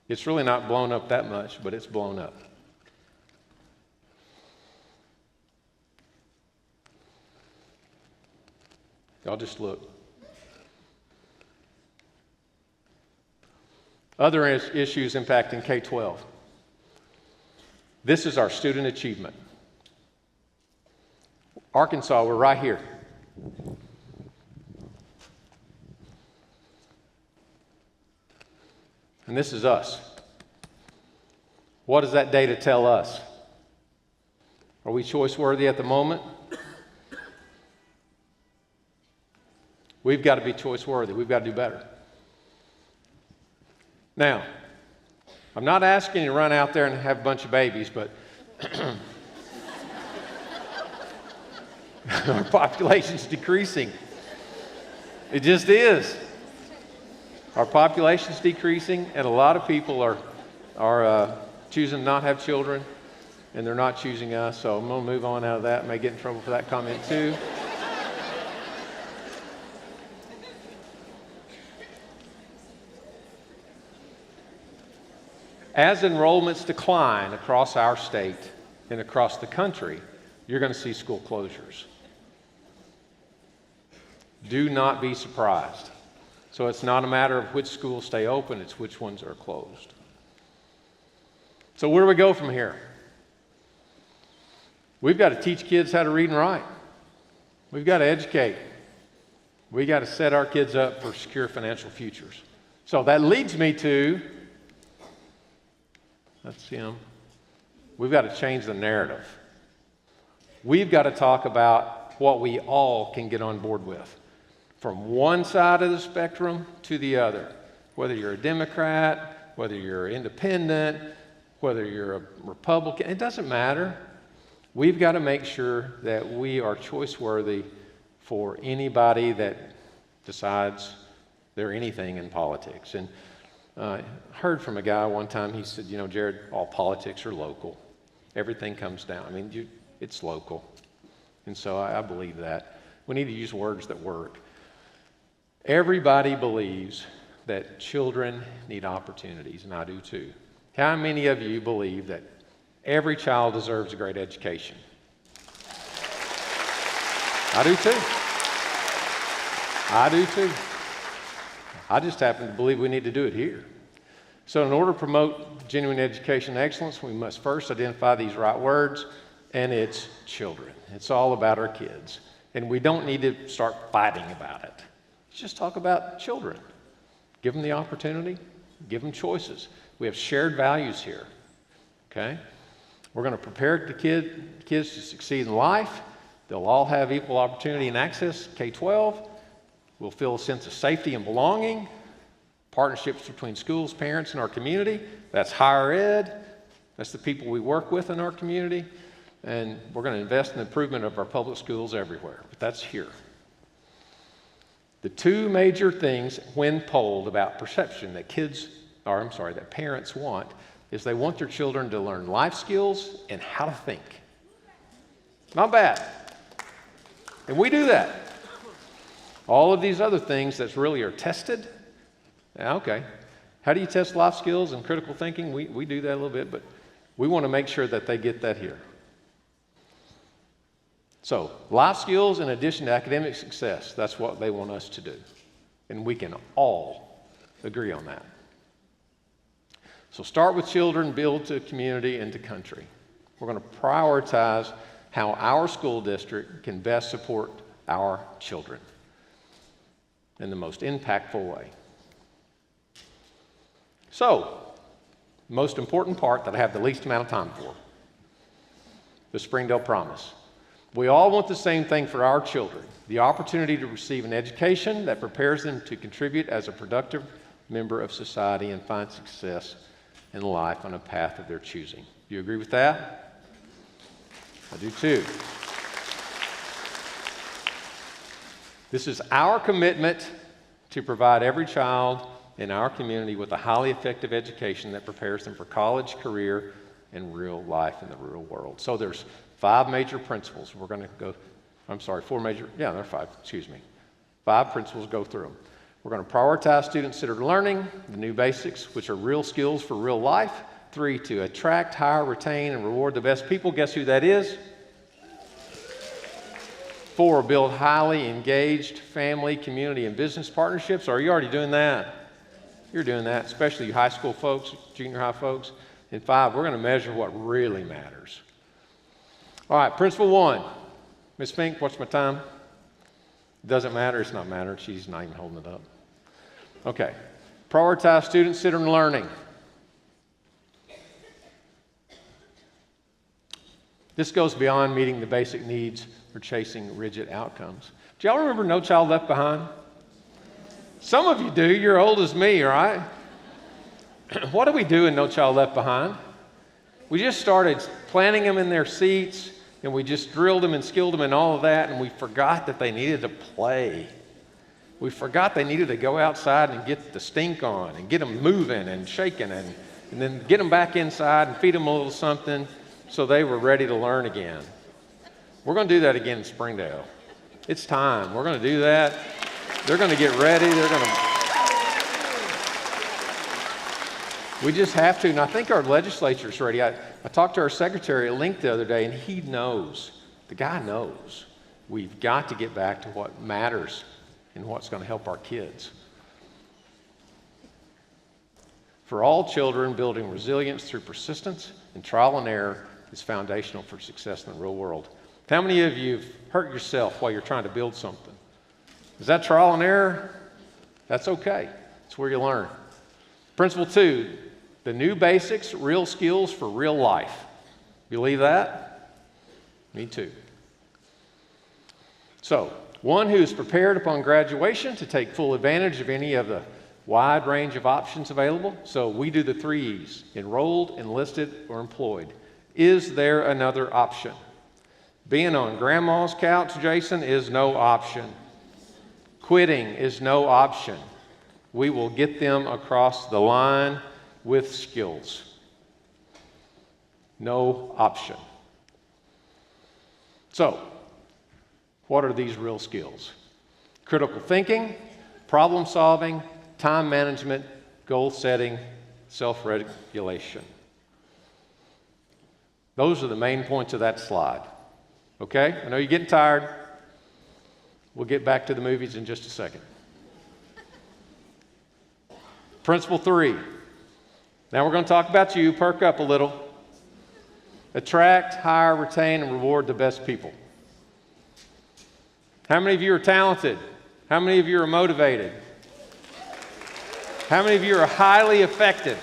It's really not blown up that much, but it's blown up. Y'all just look. Other issues impacting K-12. This is our student achievement. Arkansas, we're right here. And this is us. What does that data tell us? Are we choice worthy at the moment? We've got to be choice worthy. We've got to do better. Now, I'm not asking you to run out there and have a bunch of babies, but our population's decreasing. It just is. Our population's decreasing, and a lot of people are choosing to not have children, and they're not choosing us. So I'm going to move on out of that. I may get in trouble for that comment too. As enrollments decline across our state and across the country, you're going to see school closures. Do not be surprised. So it's not a matter of which schools stay open, it's which ones are closed. So where do we go from here? We've got to teach kids how to read and write. We've got to educate. We've got to set our kids up for secure financial futures. So that leads me to, that's him. We've got to change the narrative. We've got to talk about what we all can get on board with. From one side of the spectrum to the other. Whether you're a Democrat, whether you're independent, whether you're a Republican, it doesn't matter. We've got to make sure that we are choice worthy for anybody that decides they're anything in politics. And I heard from a guy one time, he said, you know, Jared, all politics are local. Everything comes down. I mean, it's local. And so I believe that. We need to use words that work. Everybody believes that children need opportunities, and I do too. How many of you believe that every child deserves a great education? I do too. I do too. I just happen to believe we need to do it here. So in order to promote genuine education excellence, we must first identify these right words, and it's children. It's all about our kids. And we don't need to start fighting about it. Let's just talk about children. Give them the opportunity, give them choices. We have shared values here, okay? We're going to prepare the kids to succeed in life. They'll all have equal opportunity and access, K-12. We'll feel a sense of safety and belonging. Partnerships between schools, parents, and our community. That's higher ed. That's the people we work with in our community. And we're going to invest in the improvement of our public schools everywhere. But that's here. The two major things when polled about perception that that parents want is they want their children to learn life skills and how to think. Not bad. And we do that. All of these other things that really are tested, okay. How do you test life skills and critical thinking? We do that a little bit, but we want to make sure that they get that here. So, life skills in addition to academic success, that's what they want us to do. And we can all agree on that. So start with children, build to community and to country. We're going to prioritize how our school district can best support our children in the most impactful way. So, most important part that I have the least amount of time for, the Springdale Promise. We all want the same thing for our children, the opportunity to receive an education that prepares them to contribute as a productive member of society and find success in life on a path of their choosing. Do you agree with that? I do too. This is our commitment to provide every child in our community with a highly effective education that prepares them for college, career, and real life in the real world. So there's 5 major principles. We're going to go, 4 major, there are 5, excuse me. 5 principles, go through them. We're going to prioritize student-centered learning, the new basics, which are real skills for real life. 3, to attract, hire, retain, and reward the best people. Guess who that is? 4, build highly engaged family, community, and business partnerships. Are you already doing that? You're doing that, especially you high school folks, junior high folks. In 5, we're going to measure what really matters. All right, principle 1. Ms. Fink, what's my time? Doesn't matter. It's not matter. She's not even holding it up. Okay. Prioritize student-centered learning. This goes beyond meeting the basic needs or chasing rigid outcomes. Do y'all remember No Child Left Behind? Some of you do. You're old as me, all right? What do we do in No Child Left Behind? We just started planting them in their seats, and we just drilled them and skilled them and all of that, and we forgot that they needed to play. We forgot they needed to go outside and get the stink on and get them moving and shaking and then get them back inside and feed them a little something so they were ready to learn again. We're going to do that again in Springdale. It's time. We're going to do that. They're going to get ready. We just have to, and I think our legislature's ready. I talked to our secretary at Link the other day, and he knows, the guy knows, we've got to get back to what matters and what's going to help our kids. For all children, building resilience through persistence and trial and error is foundational for success in the real world. How many of you have hurt yourself while you're trying to build something? Is that trial and error? That's okay. It's where you learn. Principle 2, the new basics, real skills for real life. Believe that? Me too. So, one who is prepared upon graduation to take full advantage of any of the wide range of options available. So we do the 3 E's, enrolled, enlisted, or employed. Is there another option? Being on grandma's couch, Jason, is no option. Quitting is no option. We will get them across the line with skills. No option. So, what are these real skills? Critical thinking, problem solving, time management, goal setting, self-regulation. Those are the main points of that slide. Okay? I know you're getting tired. We'll get back to the movies in just a second. Principle 3. Now we're going to talk about you. Perk up a little. Attract, hire, retain, and reward the best people. How many of you are talented? How many of you are motivated? How many of you are highly effective?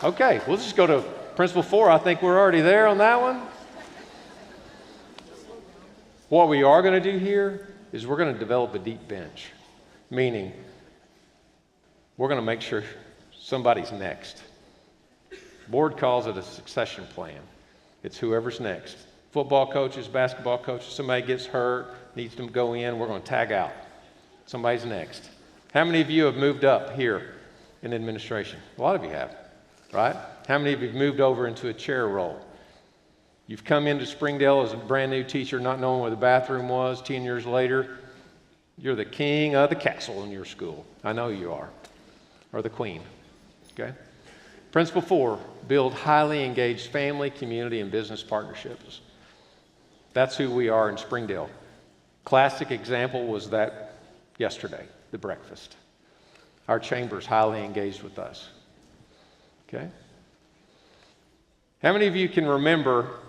Okay, we'll just go to principle 4. I think we're already there on that one. What we are going to do here is we're going to develop a deep bench, meaning we're going to make sure somebody's next. Board calls it a succession plan. It's whoever's next. Football coaches, basketball coaches, somebody gets hurt, needs to go in, we're going to tag out. Somebody's next. How many of you have moved up here in administration? A lot of you have, right? How many of you have moved over into a chair role? You've come into Springdale as a brand new teacher, not knowing where the bathroom was. 10 years later, you're the king of the castle in your school. I know you are. Or the queen, okay? Principle 4, build highly engaged family, community, and business partnerships. That's who we are in Springdale. Classic example was that yesterday, the breakfast. Our chamber's highly engaged with us, okay? How many of you can remember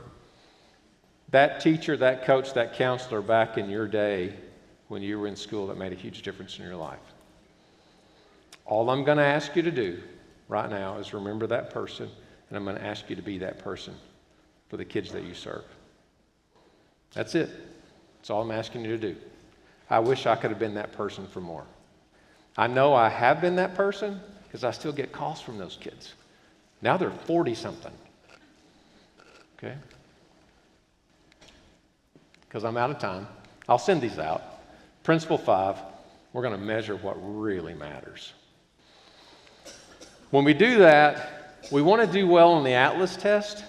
that teacher, that coach, that counselor back in your day when you were in school that made a huge difference in your life? All I'm going to ask you to do right now is remember that person, and I'm going to ask you to be that person for the kids that you serve. That's it. That's all I'm asking you to do. I wish I could have been that person for more. I know I have been that person because I still get calls from those kids. Now they're 40-something. Okay? Because I'm out of time. I'll send these out. Principle 5, we're going to measure what really matters. When we do that, we want to do well on the Atlas test,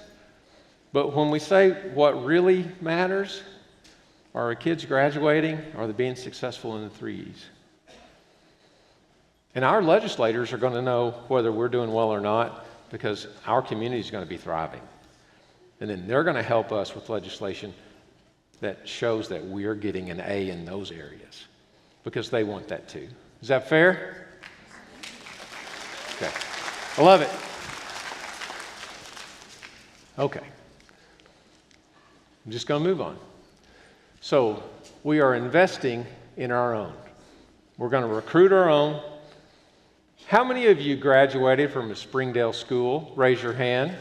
but when we say what really matters, are our kids graduating? Are they being successful in the 3 E's? And our legislators are going to know whether we're doing well or not because our community is going to be thriving. And then they're going to help us with legislation that shows that we're getting an A in those areas because they want that too. Is that fair? Okay. I love it. Okay. I'm just going to move on. So we are investing in our own. We're going to recruit our own. How many of you graduated from a Springdale school? Raise your hand.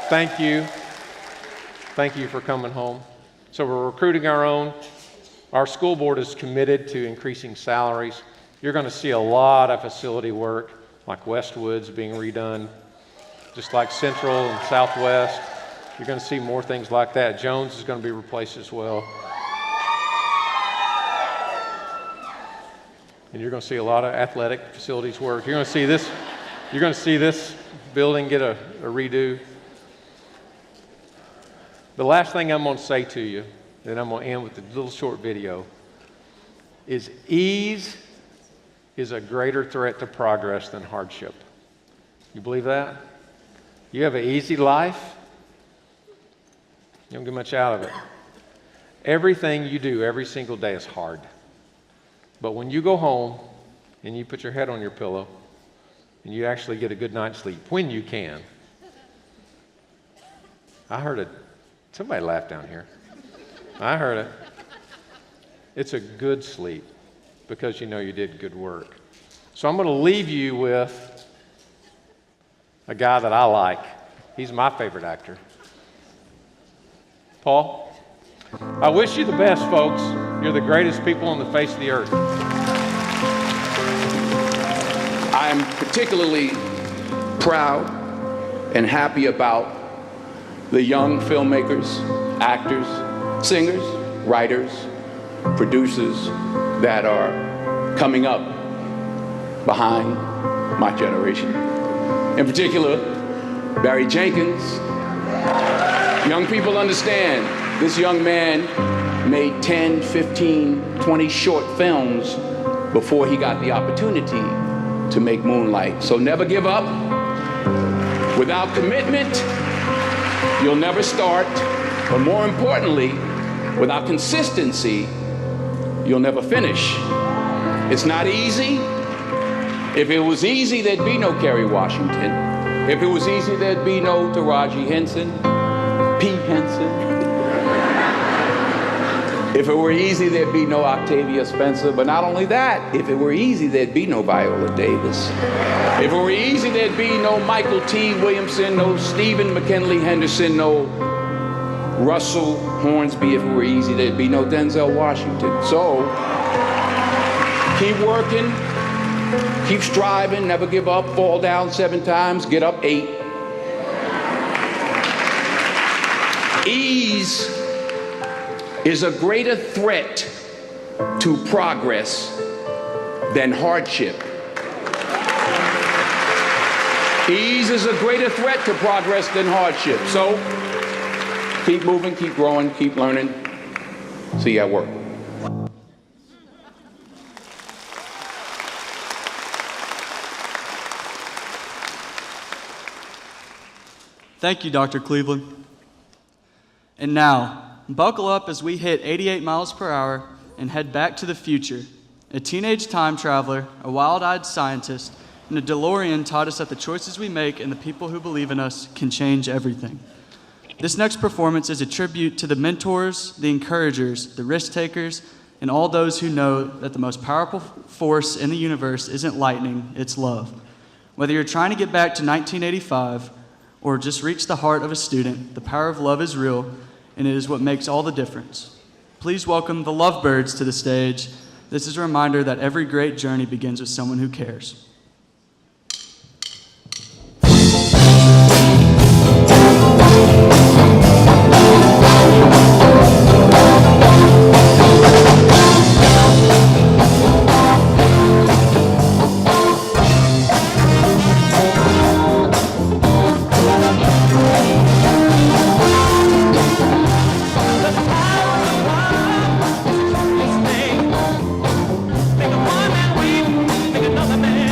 Thank you. Thank you for coming home. So we're recruiting our own. Our school board is committed to increasing salaries. You're going to see a lot of facility work, like Westwood's being redone, just like Central and Southwest. You're going to see more things like that. Jones is going to be replaced as well. And you're going to see a lot of athletic facilities work. You're going to see this building get a redo. The last thing I'm going to say to you, and I'm going to end with a little short video, is ease is a greater threat to progress than hardship. You believe that? You have an easy life, you don't get much out of it. Everything you do every single day is hard. But when you go home and you put your head on your pillow and you actually get a good night's sleep, when you can. I heard somebody laughed down here. I heard it. It's a good sleep because you know you did good work. So I'm going to leave you with a guy that I like. He's my favorite actor. Paul, I wish you the best, folks. You're the greatest people on the face of the earth. I'm particularly proud and happy about the young filmmakers, actors, singers, writers, producers that are coming up behind my generation. In particular, Barry Jenkins. Young people understand this young man made 10, 15, 20 short films before he got the opportunity to make Moonlight. So never give up. Without commitment, you'll never start. But more importantly, without consistency, you'll never finish. It's not easy. If it was easy, there'd be no Kerry Washington. If it was easy, there'd be no Taraji Henson, Pete Henson. If it were easy, there'd be no Octavia Spencer. But not only that, if it were easy, there'd be no Viola Davis. If it were easy, there'd be no Michael T. Williamson, no Stephen McKinley Henderson, no Russell Hornsby. If it were easy, there'd be no Denzel Washington. So keep working, keep striving, never give up, fall down 7 times, get up 8. Ease is a greater threat to progress than hardship. Ease is a greater threat to progress than hardship. So keep moving, keep growing, keep learning. See you at work. Thank you, Dr. Cleveland. And now, buckle up as we hit 88 miles per hour and head back to the future. A teenage time traveler, a wild-eyed scientist, and a DeLorean taught us that the choices we make and the people who believe in us can change everything. This next performance is a tribute to the mentors, the encouragers, the risk-takers, and all those who know that the most powerful force in the universe isn't lightning, it's love. Whether you're trying to get back to 1985 or just reach the heart of a student, the power of love is real, and it is what makes all the difference. Please welcome the Lovebirds to the stage. This is a reminder that every great journey begins with someone who cares. Make a one man weep, make another man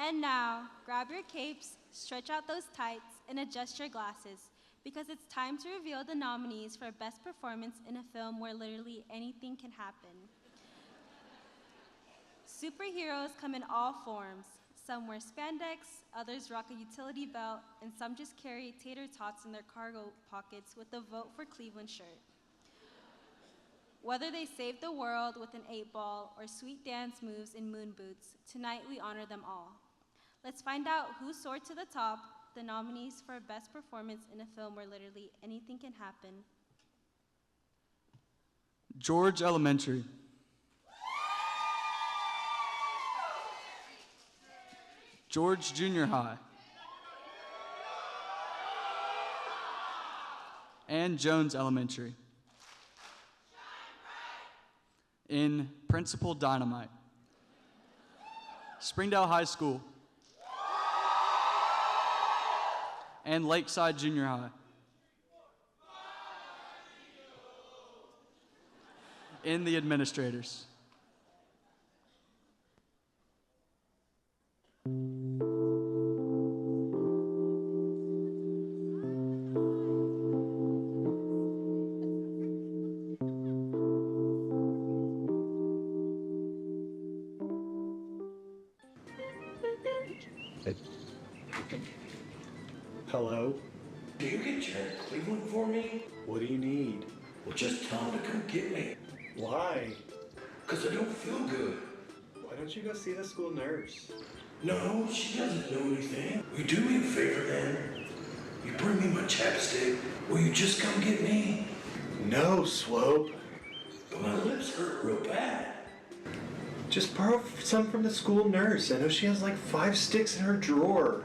And now, grab your capes, stretch out those tights, and adjust your glasses, because it's time to reveal the nominees for Best Performance in a Film Where Literally Anything Can Happen. Superheroes come in all forms. Some wear spandex, others rock a utility belt, and some just carry tater tots in their cargo pockets with a Vote for Cleveland shirt. Whether they save the world with an 8-ball or sweet dance moves in moon boots, tonight we honor them all. Let's find out who soared to the top, the nominees for Best Performance in a Film Where Literally Anything Can Happen. George Elementary. George Junior High. And Jones Elementary. In Principal Dynamite. Springdale High School. And Lakeside Junior High. In The Administrators. Hello? Do you get Jared Cleveland for me? What do you need? Well, just tell him to come get me. Why? Because I don't feel good. Why don't you go see the school nurse? No, she doesn't know anything. Will you do me a favor then? You bring me my chapstick. Will you just come get me? No, Swope. But my lips hurt real bad. Just borrow some from the school nurse. I know she has like 5 sticks in her drawer.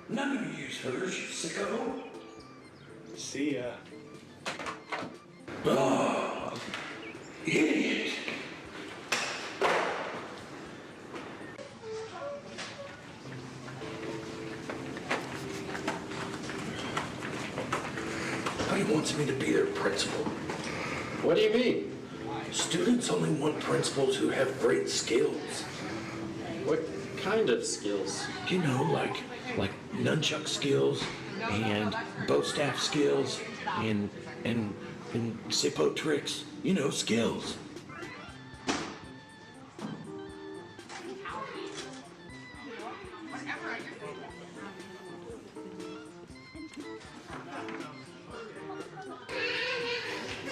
I'm not gonna use hers, you sicko. See ya. Oh, idiot. He wants me to be their principal. What do you mean? Students only want principals who have great skills. What kind of skills? You know, like nunchuck skills and bow staff skills and Sippo tricks. You know, skills.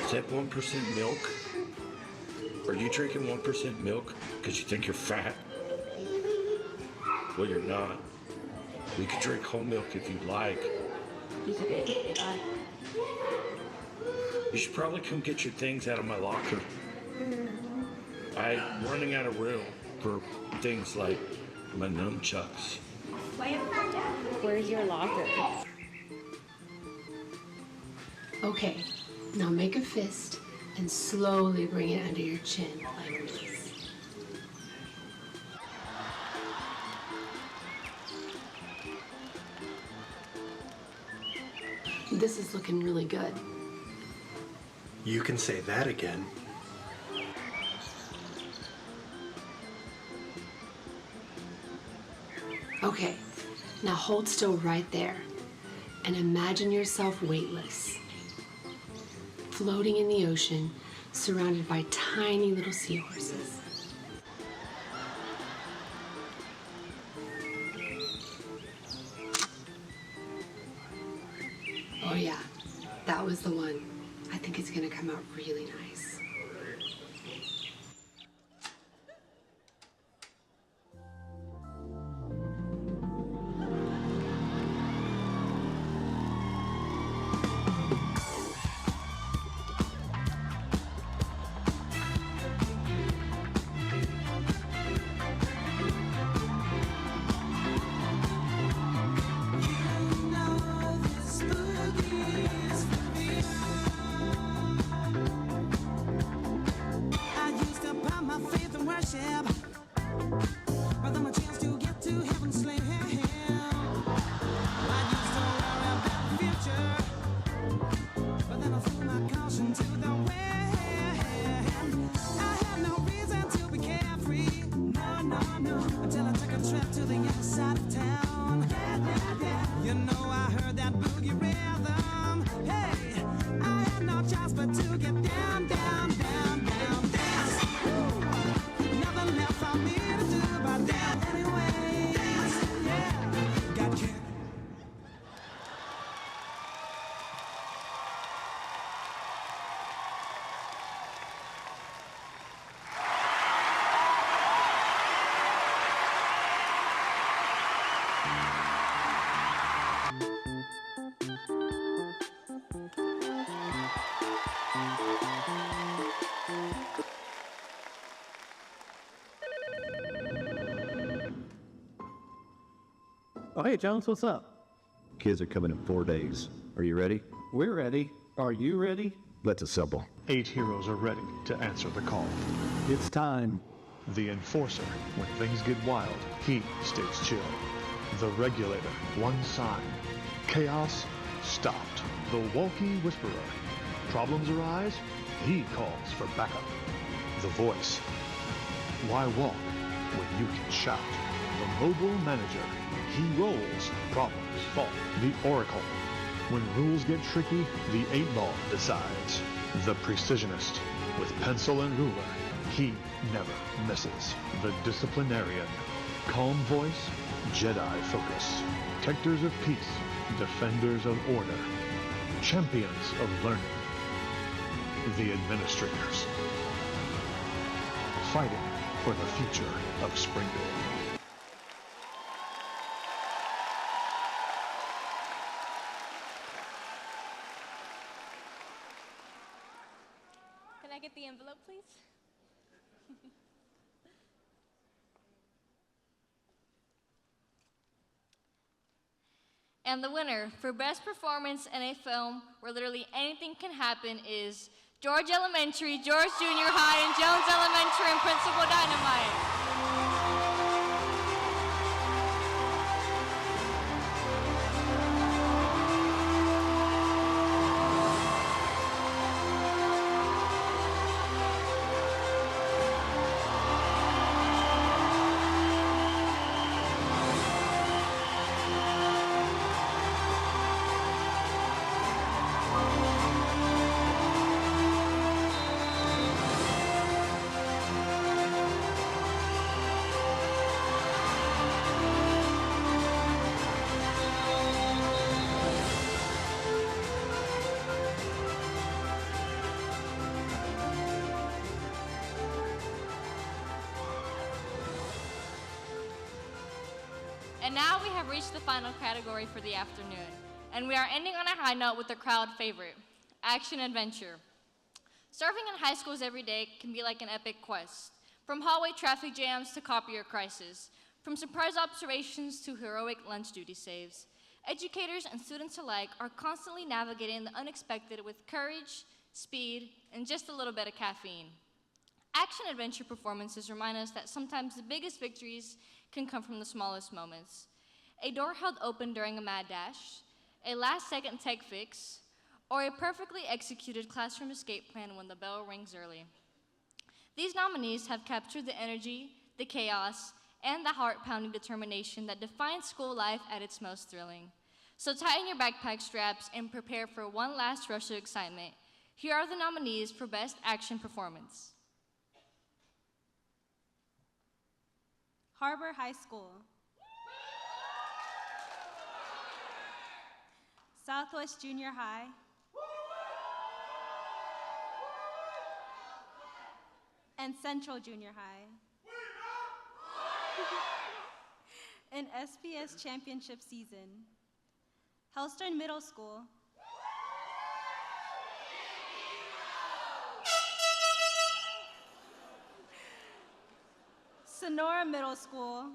Is that 1% milk? Are you drinking 1% milk because you think you're fat? Well, you're not. We could drink whole milk if you'd like. You should probably come get your things out of my locker. I'm running out of room for things like my nunchucks. Where's your locker? Okay, now make a fist and slowly bring it under your chin like this. This is looking really good. You can say that again. Okay, now hold still right there and imagine yourself weightless, floating in the ocean, surrounded by tiny little seahorses. Oh yeah, that was the one. I think it's gonna come out really nice. left to the other side of town. You know I heard that boogie rhythm. Hey, I had no choice but to get down, down, down, down, dance. Nothing left for me to do but dance anyway. Yeah, got you. Oh, hey, Jones, what's up? Kids are coming in 4 days. Are you ready? We're ready. Are you ready? Let's assemble. 8 heroes are ready to answer the call. It's time. The Enforcer, when things get wild, he stays chill. The Regulator, one sign. Chaos, stopped. The Walkie Whisperer. Problems arise, he calls for backup. The Voice. Why walk when you can shout? The Mobile Manager. He rolls, problems fall. The Oracle. When rules get tricky, the 8-ball decides. The Precisionist. With pencil and ruler, he never misses. The Disciplinarian. Calm voice, Jedi focus. Protectors of peace, defenders of order. Champions of learning. The Administrators. Fighting for the future of Springdale. Can I get the envelope, please? And the winner for Best Performance in a Film Where Literally Anything Can Happen is George Elementary, George Junior High, and Jones Elementary, and Principal Dynamite. And now we have reached the final category for the afternoon. And we are ending on a high note with the crowd favorite, action adventure. Serving in high schools every day can be like an epic quest. From hallway traffic jams to copier crisis, from surprise observations to heroic lunch duty saves. Educators and students alike are constantly navigating the unexpected with courage, speed, and just a little bit of caffeine. Action adventure performances remind us that sometimes the biggest victories can come from the smallest moments. A door held open during a mad dash, a last-second tech fix, or a perfectly executed classroom escape plan when the bell rings early. These nominees have captured the energy, the chaos, and the heart-pounding determination that defines school life at its most thrilling. So tighten your backpack straps and prepare for one last rush of excitement. Here are the nominees for Best Action Performance. HAR-BER High School. Southwest Junior High. And Central Junior High. In SPS Championship season. Hellstern Middle School. Sonora Middle School.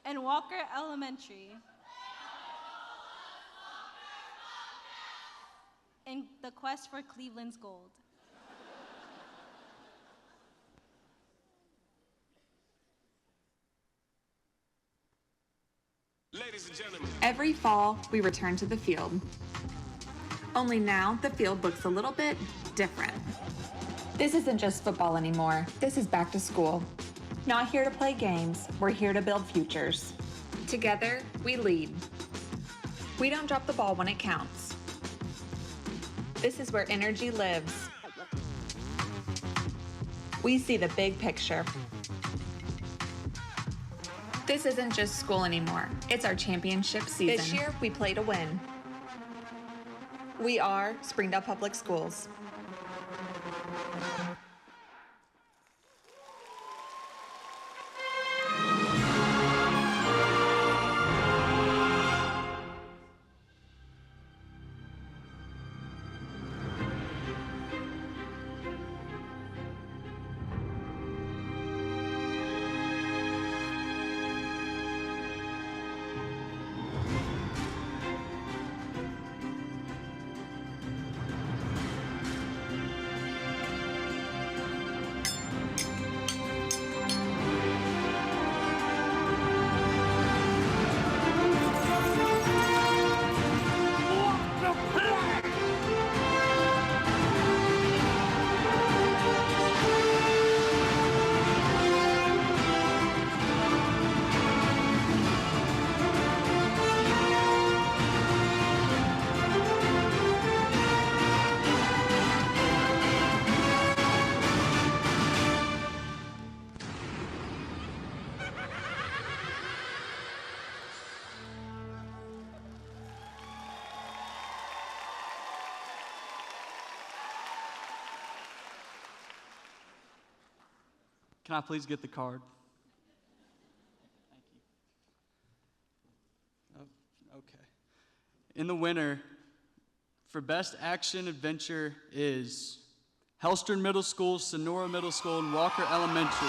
And Walker Elementary. In the quest for Cleveland's gold. Ladies and gentlemen. Every fall, we return to the field. Only now, the field looks a little bit different. This isn't just football anymore. This is back to school. Not here to play games, we're here to build futures. Together, we lead. We don't drop the ball when it counts. This is where energy lives. We see the big picture. This isn't just school anymore. It's our championship season. This year, we play to win. We are Springdale Public Schools. Can I please get the card? Thank you. Oh, okay. In the winner for Best Action Adventure is Hellstrom Middle School, Sonora Middle School, and Walker Elementary.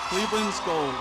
Cleveland's gold.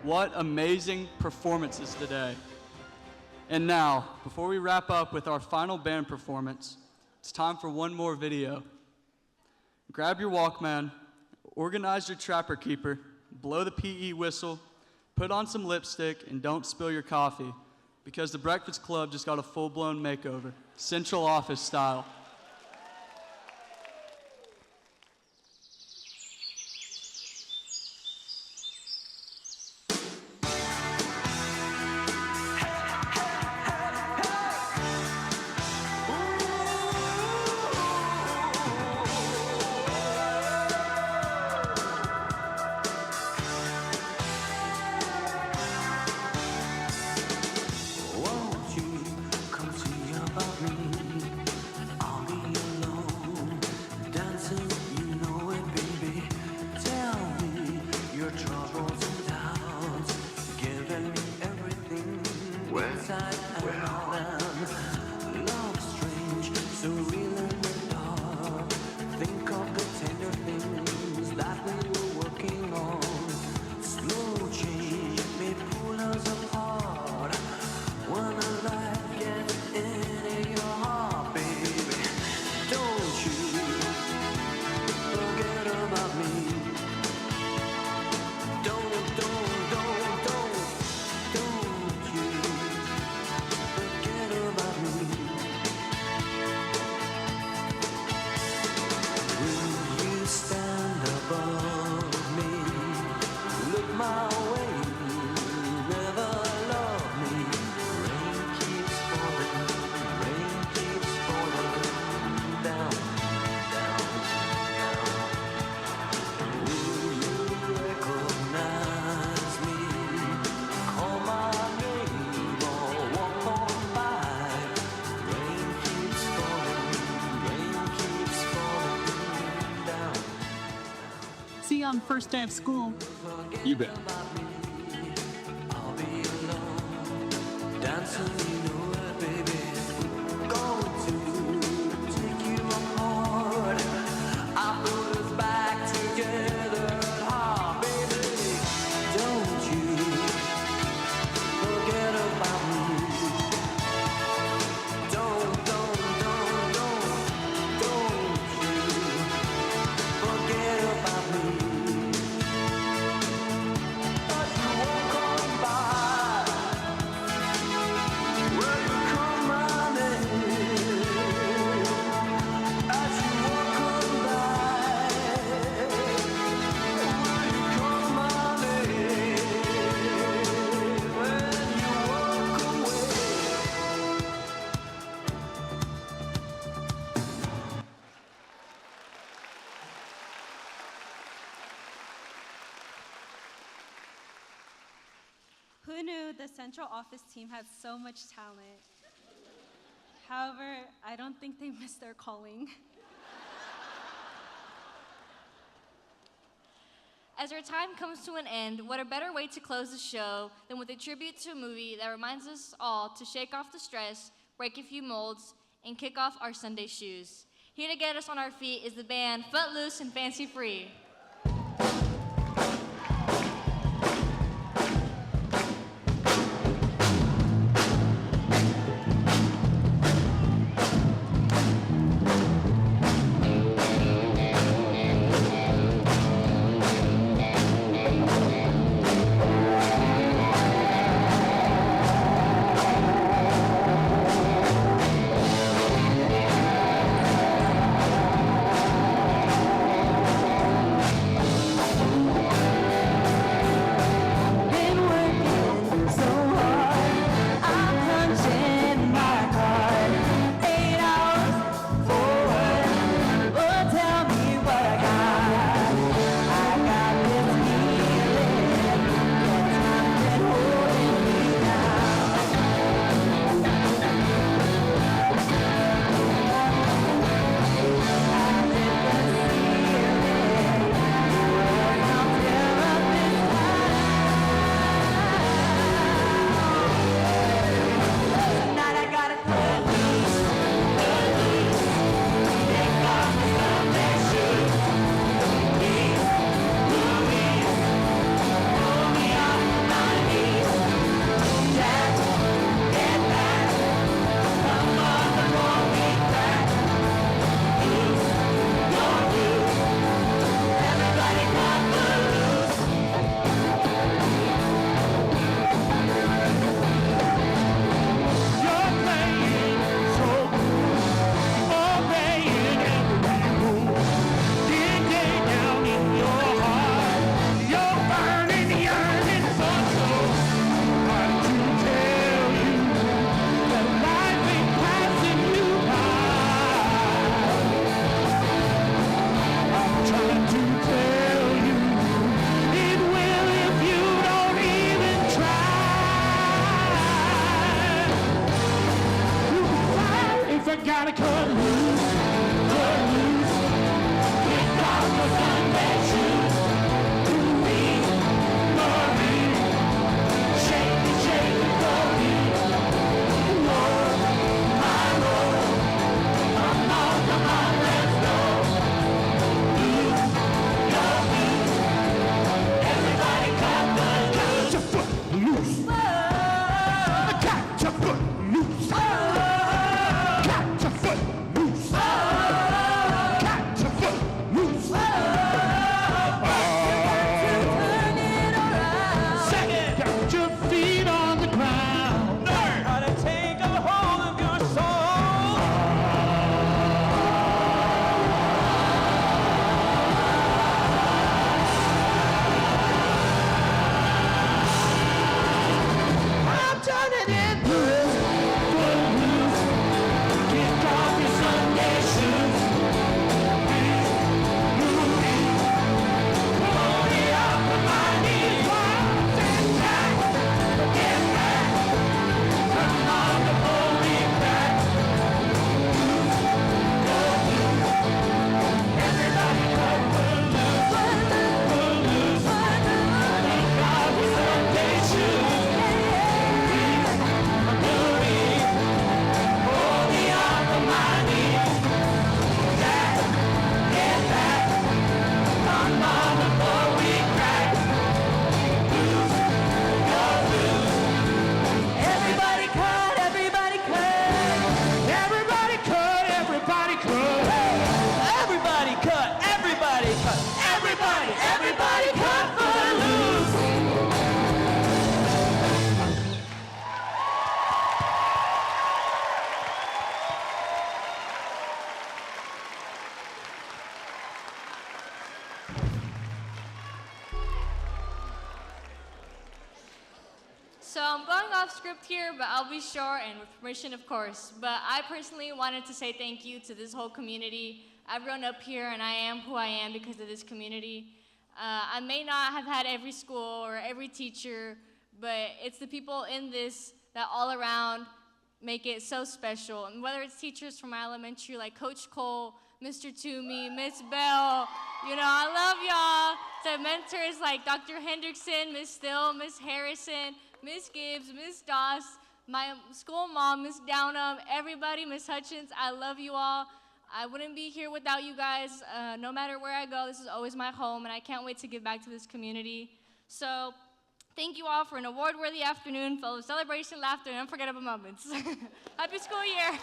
What amazing performances today. And now, before we wrap up with our final band performance, it's time for one more video. Grab your Walkman, organize your Trapper Keeper, blow the PE whistle, put on some lipstick, and don't spill your coffee, because the Breakfast Club just got a full-blown makeover, Central Office style. Won't you come see about me? I'll be alone, dancing, you know it, baby. Tell me your troubles and doubts, giving me everything inside and out. Love strange, so real in the dark. Think of the tender things that we were working on. Slow change may pull us apart. When a light gets into your heart, baby, don't you forget about me. Don't you forget about me. Will you stand above me? Look my way, never love me. Rain keeps falling down, down, down. Will you recognize me? Call my name or walk on by. Rain keeps falling down. See you on first day of school. You bet. I'll be alone, dancing, you know it, baby. Going to Who knew the central office team had so much talent? However, I don't think they missed their calling. As our time comes to an end, what a better way to close the show than with a tribute to a movie that reminds us all to shake off the stress, break a few molds, and kick off our Sunday shoes. Here to get us on our feet is the band Footloose and Fancy Free. So I'm going off script here, but I'll be short and with permission, of course. But I personally wanted to say thank you to this whole community. I've grown up here and I am who I am because of this community. I may not have had every school or every teacher, but it's the people in this that all around make it so special. And whether it's teachers from my elementary like Coach Cole, Mr. Toomey, Miss Bell, you know, I love y'all. To mentors like Dr. Hendrickson, Miss Still, Miss Harrison, Miss Gibbs, Miss Doss, my school mom, Miss Downham, everybody, Miss Hutchins, I love you all. I wouldn't be here without you guys. No matter where I go, this is always my home, and I can't wait to give back to this community. So thank you all for an award-worthy afternoon full of celebration, laughter, and unforgettable moments. Happy school year.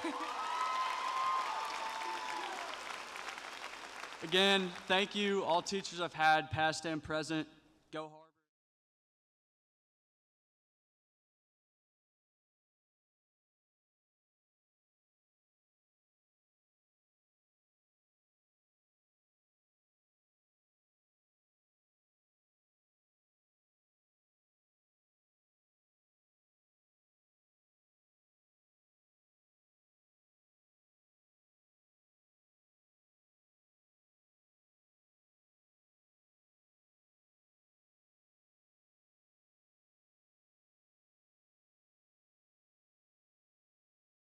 Again, thank you, all teachers I've had, past and present. Go hard.